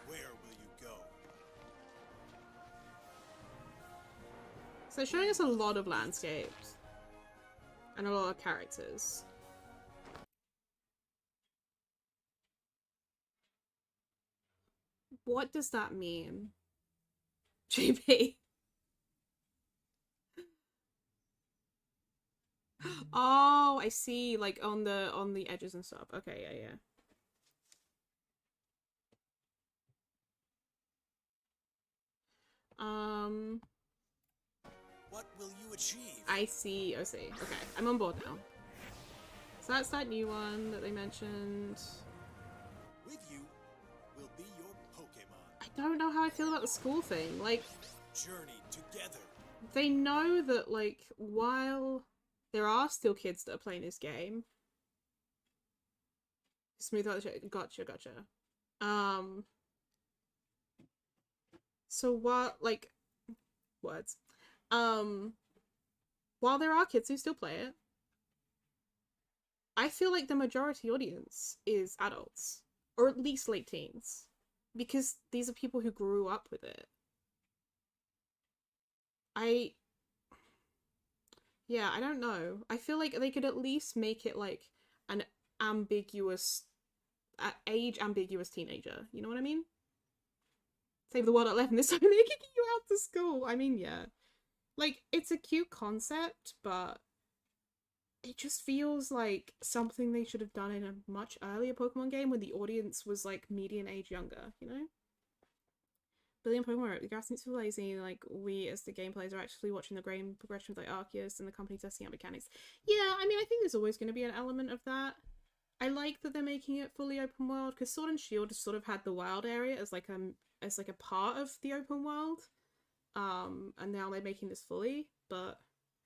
[SPEAKER 6] where will you go?
[SPEAKER 1] So it's showing us a lot of landscapes. And a lot of characters. What does that mean? JP? Oh, I see, like on the edges and stuff. Okay, yeah.
[SPEAKER 6] What will you achieve?
[SPEAKER 1] I see. Okay, I'm on board now. So that's that new one that they mentioned.
[SPEAKER 6] With you will be your Pokemon.
[SPEAKER 1] I don't know how I feel about the school thing. Like,
[SPEAKER 6] Journey together.
[SPEAKER 1] they know that, like, while there are still kids that are playing this game. Smooth out the shit. Gotcha. So while, like, words. While there are kids who still play it, I feel like the majority audience is adults. Or at least late teens. Because these are people who grew up with it. Yeah, I don't know. I feel like they could at least make it like an ambiguous, age-ambiguous teenager. You know what I mean? Save the world at 11 this time, they're kicking you out to school. I mean, yeah. Like, it's a cute concept, but it just feels like something they should have done in a much earlier Pokemon game when the audience was, like, median age younger, you know? Billion Pokemon, the grass needs to be lazy, like, we as the game players are actually watching the game progression of the Arceus and the company testing out mechanics. Yeah, I mean, I think there's always going to be an element of that. I like that they're making it fully open world, because Sword and Shield sort of had the wild area as like a part of the open world. And now they're making this fully, but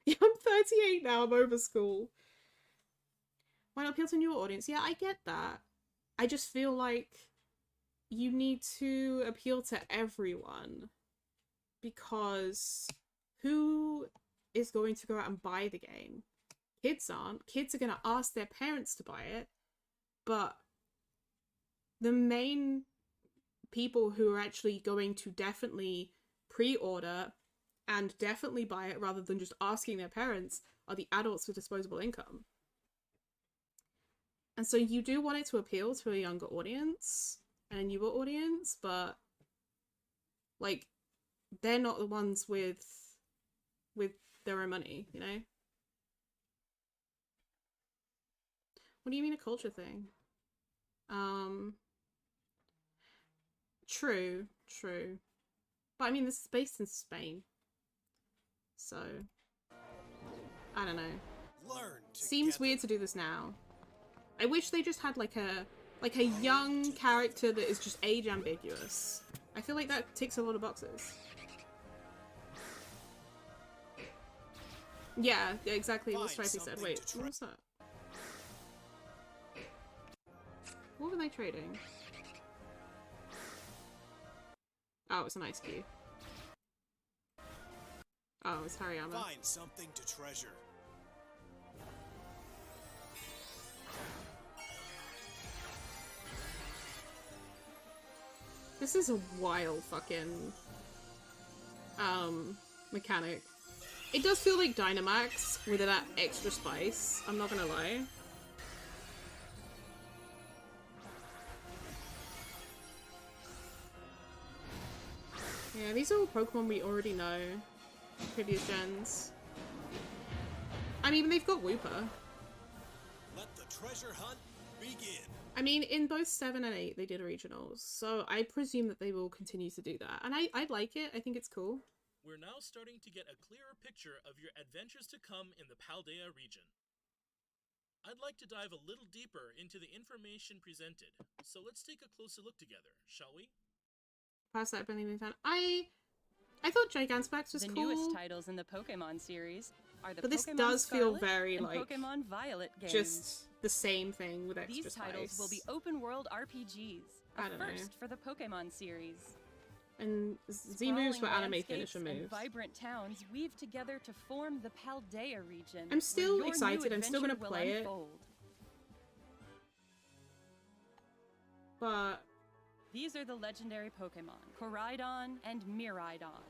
[SPEAKER 1] yeah, I'm 38 now, I'm over school. Why not appeal to a newer audience? Yeah, I get that. I just feel like you need to appeal to everyone, because who is going to go out and buy the game? Kids aren't. Kids are going to ask their parents to buy it, but the main people who are actually going to definitely pre-order and definitely buy it rather than just asking their parents are the adults with disposable income. And so you do want it to appeal to a younger audience and a newer audience, but like, they're not the ones with their own money, you know? What do you mean a culture thing? True. But I mean, this is based in Spain. So, I don't know. Seems weird to do this now. I wish they just had like a young character that is just age ambiguous. I feel like that ticks a lot of boxes. Yeah, exactly what Stripey said. Wait, what was that? What were they trading? Oh, it's an ice cube. Oh, it's Hariyama.
[SPEAKER 6] Find something to treasure.
[SPEAKER 1] This is a wild fucking mechanic. It does feel like Dynamax with that extra spice, I'm not gonna lie. Yeah, these are all Pokemon we already know. Previous gens. I mean, they've got Wooper.
[SPEAKER 6] Let the treasure hunt begin.
[SPEAKER 1] I mean, in both 7 and 8, they did regionals, so I presume that they will continue to do that. And I like it. I think it's cool.
[SPEAKER 2] We're now starting to get a clearer picture of your adventures to come in the Paldea region. I'd like to dive a little deeper into the information presented, so let's take a closer look together, shall we?
[SPEAKER 1] Past that, I thought Gigantamax was
[SPEAKER 7] the
[SPEAKER 1] cool.
[SPEAKER 7] The newest titles in the Pokemon series are the
[SPEAKER 1] but this
[SPEAKER 7] Pokemon
[SPEAKER 1] does
[SPEAKER 7] Scarlet
[SPEAKER 1] feel very
[SPEAKER 7] and
[SPEAKER 1] like
[SPEAKER 7] Pokemon Violet games.
[SPEAKER 1] Just the same thing with extra
[SPEAKER 7] These
[SPEAKER 1] spice.
[SPEAKER 7] titles will be open world RPGs,
[SPEAKER 1] I
[SPEAKER 7] a
[SPEAKER 1] don't know.
[SPEAKER 7] first for the Pokemon series.
[SPEAKER 1] And Z moves were
[SPEAKER 7] Sprawling
[SPEAKER 1] anime
[SPEAKER 7] landscapes
[SPEAKER 1] finisher
[SPEAKER 7] and
[SPEAKER 1] moves.
[SPEAKER 7] vibrant towns weave together to form the Paldea region.
[SPEAKER 1] I'm still
[SPEAKER 7] where your
[SPEAKER 1] excited.
[SPEAKER 7] new
[SPEAKER 1] I'm still gonna
[SPEAKER 7] adventure will
[SPEAKER 1] play it.
[SPEAKER 7] unfold.
[SPEAKER 1] But
[SPEAKER 7] These are the legendary Pokemon, Koraidon and Miraidon.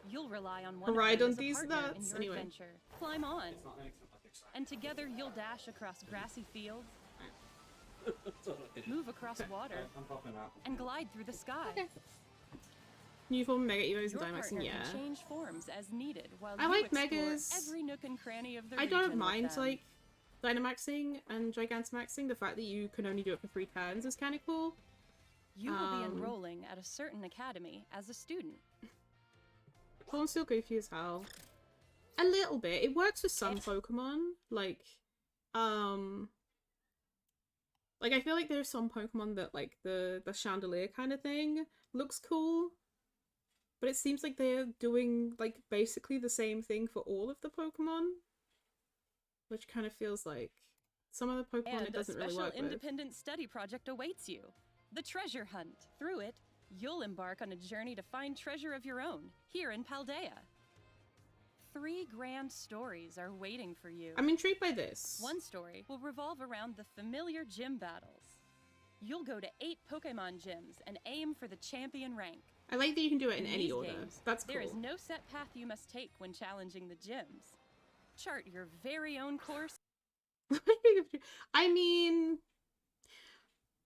[SPEAKER 7] You'll rely on one
[SPEAKER 1] Koraidon,
[SPEAKER 7] of them as a
[SPEAKER 1] these
[SPEAKER 7] partner
[SPEAKER 1] nuts.
[SPEAKER 7] in your
[SPEAKER 1] Anyway.
[SPEAKER 7] adventure. Climb on, and together you'll dash across grassy fields, move across water, and glide through the sky.
[SPEAKER 1] Okay. New form Mega Evos
[SPEAKER 7] Your
[SPEAKER 1] and Dynamaxing,
[SPEAKER 7] partner
[SPEAKER 1] yeah.
[SPEAKER 7] can change forms as needed while
[SPEAKER 1] I
[SPEAKER 7] you
[SPEAKER 1] like
[SPEAKER 7] explore
[SPEAKER 1] Megas.
[SPEAKER 7] every nook and cranny of the
[SPEAKER 1] I
[SPEAKER 7] region
[SPEAKER 1] don't
[SPEAKER 7] with
[SPEAKER 1] mind
[SPEAKER 7] them.
[SPEAKER 1] like Dynamaxing and Gigantamaxing. The fact that you can only do it for 3 turns is kind of cool.
[SPEAKER 7] You will be enrolling at a certain academy as a student.
[SPEAKER 1] Pokemon's still goofy as hell. A little bit. It works for some Pokemon, like Like, I feel like there's some Pokemon that, like, the chandelier kind of thing looks cool. But it seems like they're doing, like, basically the same thing for all of the Pokemon. Which kind of feels like some of the Pokemon
[SPEAKER 7] And
[SPEAKER 1] it doesn't really work
[SPEAKER 7] a special independent study project awaits you. The Treasure Hunt. Through it, you'll embark on a journey to find treasure of your own, here in Paldea. 3 grand stories are waiting for you.
[SPEAKER 1] I'm intrigued by this.
[SPEAKER 7] One story will revolve around the familiar gym battles. You'll go to 8 Pokemon gyms and aim for the champion rank.
[SPEAKER 1] I like that you can do it in any
[SPEAKER 7] these
[SPEAKER 1] order.
[SPEAKER 7] games,
[SPEAKER 1] That's cool.
[SPEAKER 7] There is no set path you must take when challenging the gyms. Chart your very own course.
[SPEAKER 1] I mean,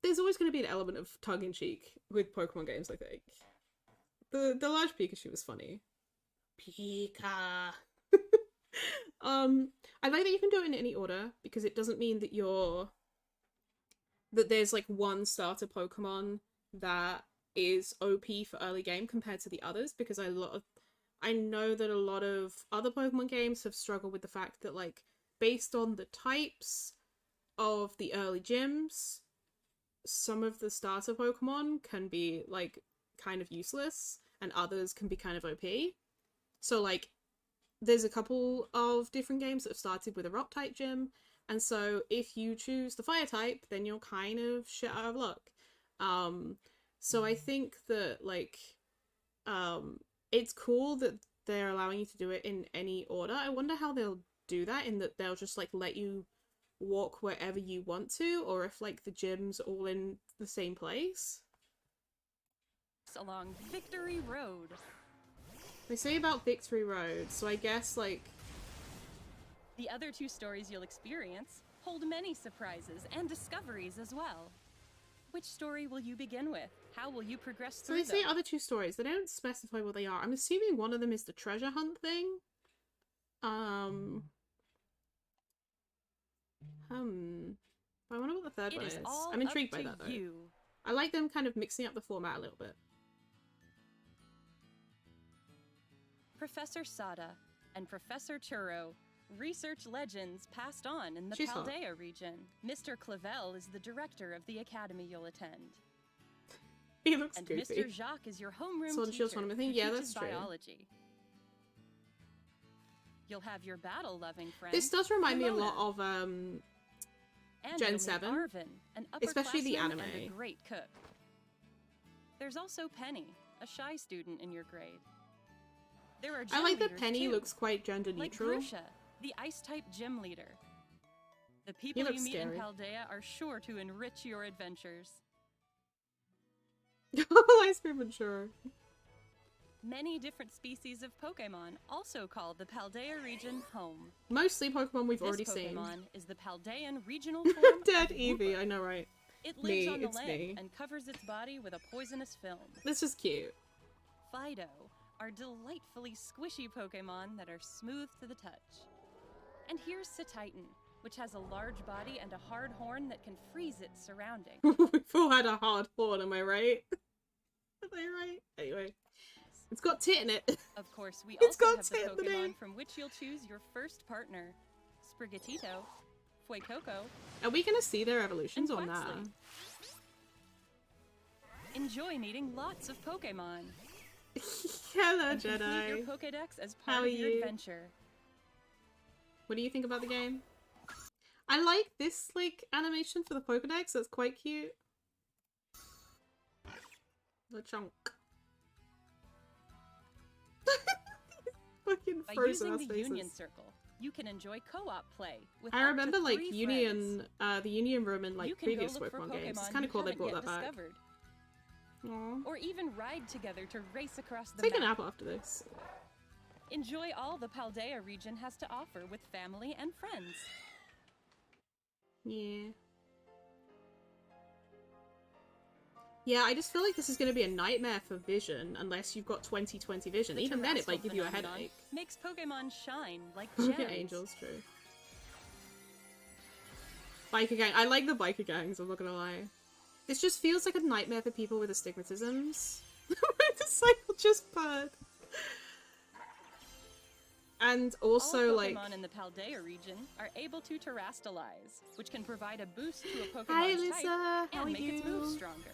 [SPEAKER 1] there's always going to be an element of tongue-in-cheek with Pokemon games, I think. The large Pikachu was funny. Pika. I like that you can do it in any order, because it doesn't mean that there's like one starter Pokemon that is OP for early game compared to the others, because I know that a lot of other Pokemon games have struggled with the fact that, like, based on the types of the early gyms, some of the starter Pokemon can be, like, kind of useless, and others can be kind of OP. So, like, there's a couple of different games that have started with a rock type gym, and so if you choose the fire type, then you're kind of shit out of luck. So I think that, like, it's cool that they're allowing you to do it in any order. I wonder how they'll do that, in that they'll just, like, let you walk wherever you want to, or if, like, the gym's all in the same place.
[SPEAKER 7] Along Victory Road.
[SPEAKER 1] They say about Victory Road, so I guess, like...
[SPEAKER 7] The other 2 stories you'll experience hold many surprises and discoveries as well. Which story will you begin with? How will you progress
[SPEAKER 1] So
[SPEAKER 7] through
[SPEAKER 1] they say
[SPEAKER 7] them?
[SPEAKER 1] other 2 stories. They don't specify what they are. I'm assuming one of them is the treasure hunt thing. But I wonder what the third one is. I'm intrigued by that, though. I like them kind of mixing up the format a little bit.
[SPEAKER 7] Professor Sada and Professor Churro, research legends passed on in the
[SPEAKER 1] She's hot.
[SPEAKER 7] Paldea region. Mr. Clavel is the director of the academy you'll attend.
[SPEAKER 1] He looks
[SPEAKER 7] And
[SPEAKER 1] goofy.
[SPEAKER 7] Mr. Jacques is your homeroom
[SPEAKER 1] Sword and Shield
[SPEAKER 7] teacher
[SPEAKER 1] Tournament thing?
[SPEAKER 7] who
[SPEAKER 1] Yeah,
[SPEAKER 7] teaches
[SPEAKER 1] that's true.
[SPEAKER 7] biology. You'll have your battle-loving friend,
[SPEAKER 1] This does remind me a
[SPEAKER 7] Ramona.
[SPEAKER 1] lot of
[SPEAKER 7] And
[SPEAKER 1] Gen
[SPEAKER 7] you'll meet
[SPEAKER 1] 7.
[SPEAKER 7] Arvin, an
[SPEAKER 1] Especially the
[SPEAKER 7] upperclassman and a
[SPEAKER 1] anime.
[SPEAKER 7] great cook. There's also Penny, a shy student in your grade. There are
[SPEAKER 1] I
[SPEAKER 7] gym
[SPEAKER 1] like that
[SPEAKER 7] leaders,
[SPEAKER 1] Penny
[SPEAKER 7] too,
[SPEAKER 1] looks quite gender
[SPEAKER 7] like
[SPEAKER 1] neutral.
[SPEAKER 7] Grusha, the ice-type gym leader. The people you
[SPEAKER 1] looks
[SPEAKER 7] meet
[SPEAKER 1] scary.
[SPEAKER 7] in Paldea are sure to enrich your adventures.
[SPEAKER 1] Ice cream and sure.
[SPEAKER 7] Many different species of Pokemon also call the Paldea region home.
[SPEAKER 1] Mostly Pokemon we've
[SPEAKER 7] This
[SPEAKER 1] already
[SPEAKER 7] Pokemon
[SPEAKER 1] seen.
[SPEAKER 7] is the Paldean regional form
[SPEAKER 1] Dead
[SPEAKER 7] of
[SPEAKER 1] Eevee,
[SPEAKER 7] Wooper.
[SPEAKER 1] I know, right?
[SPEAKER 7] It lives on the
[SPEAKER 1] it's
[SPEAKER 7] land
[SPEAKER 1] me.
[SPEAKER 7] and covers its body with a poisonous film.
[SPEAKER 1] This is cute.
[SPEAKER 7] Fido are delightfully squishy Pokemon that are smooth to the touch. And here's Cetitan, which has a large body and a hard horn that can freeze its surroundings.
[SPEAKER 1] We've all had a hard horn, am I right? Am I right? Anyway. It's got tit in it.
[SPEAKER 7] Of course, we
[SPEAKER 1] It's
[SPEAKER 7] also
[SPEAKER 1] got
[SPEAKER 7] have the
[SPEAKER 1] tit in the name.
[SPEAKER 7] Pokemon from which you'll choose your first partner. Sprigatito, Fuecoco,
[SPEAKER 1] Are we gonna see their
[SPEAKER 7] and
[SPEAKER 1] evolutions or not?
[SPEAKER 7] Quaxly. Enjoy meeting lots of Pokemon.
[SPEAKER 1] Hello,
[SPEAKER 7] And complete your
[SPEAKER 1] Jedi.
[SPEAKER 7] Pokedex as
[SPEAKER 1] How
[SPEAKER 7] part
[SPEAKER 1] are
[SPEAKER 7] of your
[SPEAKER 1] you?
[SPEAKER 7] adventure.
[SPEAKER 1] What do you think about the game? I like this, like, animation for the Pokedex. That's quite cute. The chunk. Fucking
[SPEAKER 7] By
[SPEAKER 1] frozen
[SPEAKER 7] using
[SPEAKER 1] ass
[SPEAKER 7] the
[SPEAKER 1] faces.
[SPEAKER 7] Union Circle, you can enjoy co-op play with
[SPEAKER 1] I
[SPEAKER 7] up
[SPEAKER 1] remember,
[SPEAKER 7] to
[SPEAKER 1] like,
[SPEAKER 7] 3
[SPEAKER 1] Union,
[SPEAKER 7] friends.
[SPEAKER 1] the Union room in, like,
[SPEAKER 7] You can
[SPEAKER 1] previous
[SPEAKER 7] go look for
[SPEAKER 1] Pokemon games. It's
[SPEAKER 7] Pokemon
[SPEAKER 1] kind
[SPEAKER 7] you
[SPEAKER 1] of cool they
[SPEAKER 7] haven't
[SPEAKER 1] brought
[SPEAKER 7] yet
[SPEAKER 1] that back.
[SPEAKER 7] discovered.
[SPEAKER 1] Aww.
[SPEAKER 7] Or even ride together to race across the
[SPEAKER 1] Take a
[SPEAKER 7] map.
[SPEAKER 1] nap after this.
[SPEAKER 7] Enjoy all the Paldea region has to offer with family and friends.
[SPEAKER 1] Yeah. Yeah, I just feel like this is going to be a nightmare for vision unless you've got 20/20 vision.
[SPEAKER 7] The
[SPEAKER 1] Even then, it
[SPEAKER 7] terrestrial
[SPEAKER 1] might give you a
[SPEAKER 7] phenomenon
[SPEAKER 1] headache.
[SPEAKER 7] Makes Pokemon shine like gems.
[SPEAKER 1] Yeah, angels, true. Biker gang. I like the biker gangs, I'm not gonna lie. This just feels like a nightmare for people with astigmatisms. The motorcycle just purred. And also,
[SPEAKER 7] all
[SPEAKER 1] like...
[SPEAKER 7] Pokemon in the Paldea region are able to terastalize, which can provide a boost to a Pokemon's
[SPEAKER 1] Hi,
[SPEAKER 7] type
[SPEAKER 1] Lisa. How
[SPEAKER 7] and
[SPEAKER 1] are
[SPEAKER 7] make its moves
[SPEAKER 1] you?
[SPEAKER 7] stronger.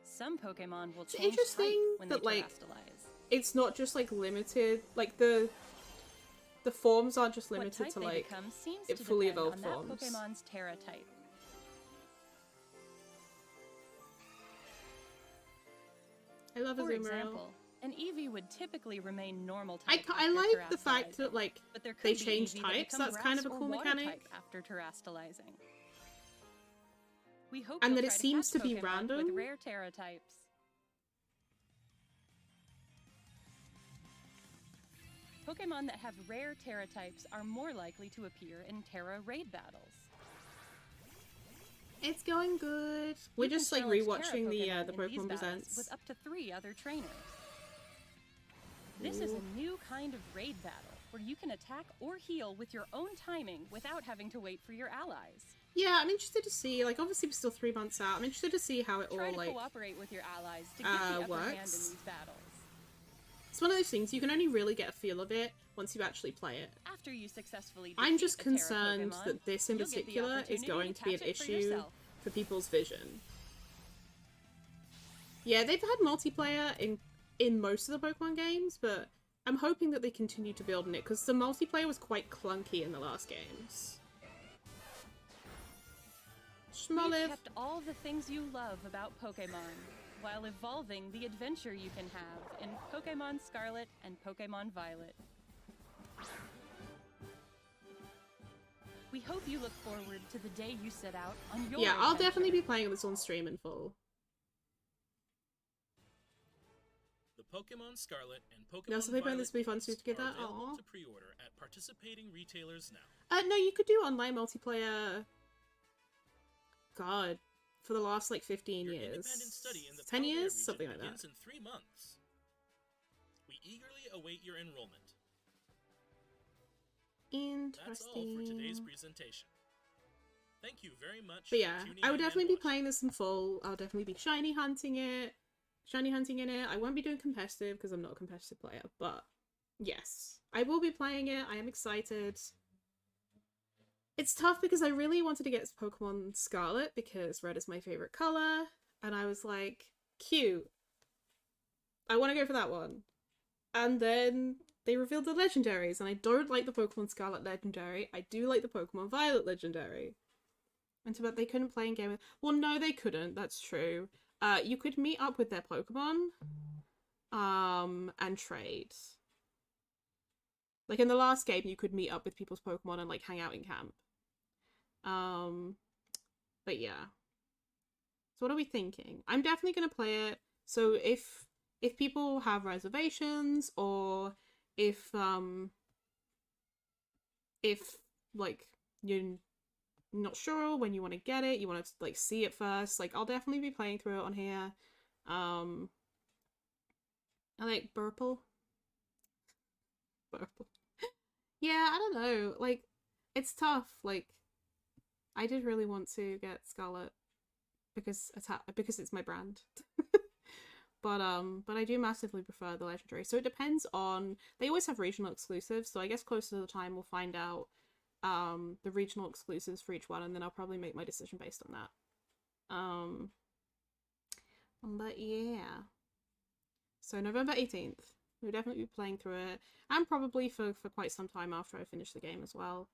[SPEAKER 7] Some Pokemon will
[SPEAKER 1] It's
[SPEAKER 7] change type
[SPEAKER 1] interesting
[SPEAKER 7] when
[SPEAKER 1] that,
[SPEAKER 7] they
[SPEAKER 1] like,
[SPEAKER 7] terastalize.
[SPEAKER 1] it's not just, like, limited... Like, the forms aren't just
[SPEAKER 7] What
[SPEAKER 1] limited
[SPEAKER 7] type
[SPEAKER 1] to,
[SPEAKER 7] they
[SPEAKER 1] like,
[SPEAKER 7] become seems
[SPEAKER 1] it
[SPEAKER 7] to
[SPEAKER 1] fully
[SPEAKER 7] depend
[SPEAKER 1] evolved
[SPEAKER 7] on
[SPEAKER 1] forms.
[SPEAKER 7] that Pokemon's Terra type.
[SPEAKER 1] I love
[SPEAKER 7] For
[SPEAKER 1] Azumarill.
[SPEAKER 7] example, an Eevee would typically remain normal type
[SPEAKER 1] I
[SPEAKER 7] after
[SPEAKER 1] like the fact
[SPEAKER 7] terastalizing,
[SPEAKER 1] that, like,
[SPEAKER 7] but there
[SPEAKER 1] they
[SPEAKER 7] could be
[SPEAKER 1] change
[SPEAKER 7] Eevee
[SPEAKER 1] types.
[SPEAKER 7] That become
[SPEAKER 1] That's kind of a
[SPEAKER 7] grass
[SPEAKER 1] cool
[SPEAKER 7] or water
[SPEAKER 1] mechanic.
[SPEAKER 7] type after terastalizing. We hope
[SPEAKER 1] And
[SPEAKER 7] you'll
[SPEAKER 1] that it
[SPEAKER 7] try
[SPEAKER 1] seems
[SPEAKER 7] catch
[SPEAKER 1] to be
[SPEAKER 7] Pokemon
[SPEAKER 1] random.
[SPEAKER 7] with rare Terra types. Pokemon that have rare Terra types are more likely to appear in Terra raid battles.
[SPEAKER 1] It's going good. We're
[SPEAKER 7] You can
[SPEAKER 1] just, like,
[SPEAKER 7] challenge
[SPEAKER 1] rewatching
[SPEAKER 7] Terra
[SPEAKER 1] the
[SPEAKER 7] in these
[SPEAKER 1] Pokemon
[SPEAKER 7] battles
[SPEAKER 1] Presents.
[SPEAKER 7] with up to 3 other trainers. This is a new kind of raid battle where you can attack or heal with your own timing without having to wait for your allies.
[SPEAKER 1] Yeah, I'm interested to see, like, obviously we're still 3 months out. I'm interested to see how it
[SPEAKER 7] Try
[SPEAKER 1] all,
[SPEAKER 7] to
[SPEAKER 1] like,
[SPEAKER 7] cooperate with your allies to get the upper hand in
[SPEAKER 1] works.
[SPEAKER 7] these battles.
[SPEAKER 1] It's one of those things, you can only really get a feel of it once you actually play it.
[SPEAKER 7] After you successfully
[SPEAKER 1] I'm
[SPEAKER 7] defeat
[SPEAKER 1] just
[SPEAKER 7] a Terra
[SPEAKER 1] concerned
[SPEAKER 7] Pokemon,
[SPEAKER 1] that this in
[SPEAKER 7] you'll get the
[SPEAKER 1] particular is
[SPEAKER 7] opportunity
[SPEAKER 1] going to be an
[SPEAKER 7] catch it for
[SPEAKER 1] issue
[SPEAKER 7] yourself.
[SPEAKER 1] for people's vision. Yeah, they've had multiplayer in most of the Pokemon games, but I'm hoping that they continue to build on it, because the multiplayer was quite clunky in the last games.
[SPEAKER 7] We've
[SPEAKER 1] Schmoliv.
[SPEAKER 7] kept all the things you love about Pokemon, while evolving the adventure you can have in Pokemon Scarlet and Pokemon Violet. We hope you look forward to the day you set out on your
[SPEAKER 1] Yeah, I'll
[SPEAKER 7] adventure.
[SPEAKER 1] definitely be playing this on stream in full.
[SPEAKER 2] The Pokemon Scarlet and Pokemon
[SPEAKER 1] Yeah, so they playing
[SPEAKER 2] Violet
[SPEAKER 1] this will be fun
[SPEAKER 2] games
[SPEAKER 1] together.
[SPEAKER 2] are available
[SPEAKER 1] Aw.
[SPEAKER 2] to pre-order at participating retailers now.
[SPEAKER 1] No, you could do online multiplayer. God, for the last like 15
[SPEAKER 2] Your
[SPEAKER 1] years.
[SPEAKER 2] independent study in the
[SPEAKER 1] 10
[SPEAKER 2] Paldea
[SPEAKER 1] years?
[SPEAKER 2] region
[SPEAKER 1] Something like
[SPEAKER 2] begins
[SPEAKER 1] that.
[SPEAKER 2] in 3 months. We eagerly await your enrollment. That's all for today's
[SPEAKER 1] Interesting.
[SPEAKER 2] presentation. Thank you very much.
[SPEAKER 1] But yeah,
[SPEAKER 2] for tuning
[SPEAKER 1] I would
[SPEAKER 2] in and
[SPEAKER 1] definitely be
[SPEAKER 2] watching.
[SPEAKER 1] playing this in full. I'll definitely be shiny hunting in it. I won't be doing competitive because I'm not a competitive player, but yes, I will be playing it. I am excited. It's tough because I really wanted to get Pokemon Scarlet because red is my favorite color, and I was like, cute. I want to go for that one. And then they revealed the legendaries, and I don't like the Pokemon Scarlet legendary. I do like the Pokemon Violet legendary. And so, but they couldn't play in game with... Well, no, they couldn't. That's true. You could meet up with their Pokemon, and trade. Like in the last game, you could meet up with people's Pokemon and like hang out in camp. But yeah. So what are we thinking? I'm definitely gonna play it. So if people have reservations, or if like you're not sure when you want to get it, you want to like see it first, like I'll definitely be playing through it on here. I like Burple. Yeah, I don't know, like it's tough. Like I did really want to get Scarlet because it's my brand. But I do massively prefer the legendary. So it depends on, they always have regional exclusives, so I guess closer to the time we'll find out the regional exclusives for each one, and then I'll probably make my decision based on that. But yeah. So November 18th. We'll definitely be playing through it. And probably for quite some time after I finish the game as well.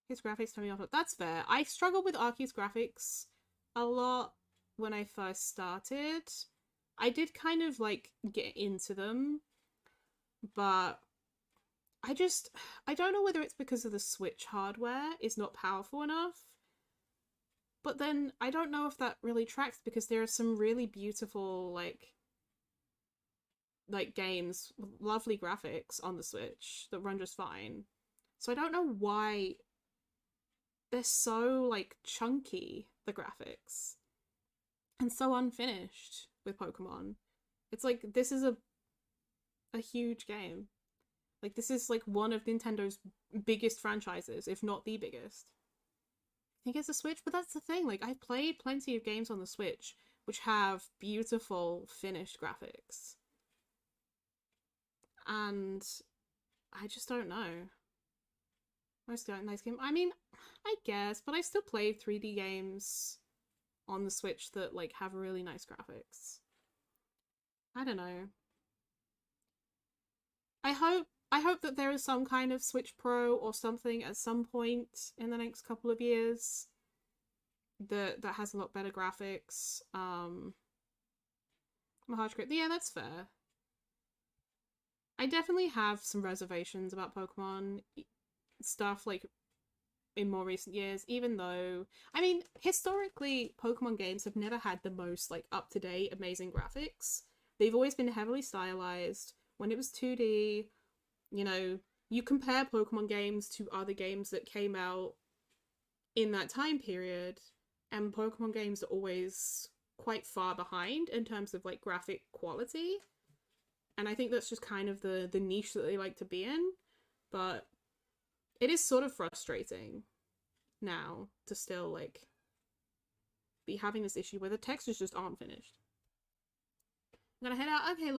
[SPEAKER 1] His graphics turn me off. That's fair. I struggled with Arceus graphics a lot when I first started. I did kind of like get into them, but I don't know whether it's because of the Switch hardware is not powerful enough. But then I don't know if that really tracks, because there are some really beautiful like games with lovely graphics on the Switch that run just fine. So I don't know why they're so like chunky, the graphics, and so unfinished with Pokemon. It's like, this is a huge game. Like, this is like one of Nintendo's biggest franchises, if not the biggest. I think it's a Switch, but that's the thing. Like, I've played plenty of games on the Switch which have beautiful finished graphics. and I just don't know. Mostly like nice game. I mean, I guess, but I still play 3D games on the Switch that like have really nice graphics. I don't know. I hope that there is some kind of Switch Pro or something at some point in the next couple of years that has a lot better graphics. Yeah, that's fair. I definitely have some reservations about Pokemon stuff like in more recent years, even though, I mean, historically Pokemon games have never had the most like up-to-date amazing graphics. They've always been heavily stylized. When it was 2D, you know, you compare Pokemon games to other games that came out in that time period, and Pokemon games are always quite far behind in terms of like graphic quality. And I think that's just kind of the niche that they like to be in. But it is sort of frustrating now to still like be having this issue where the textures just aren't finished. I'm gonna head out. Okay.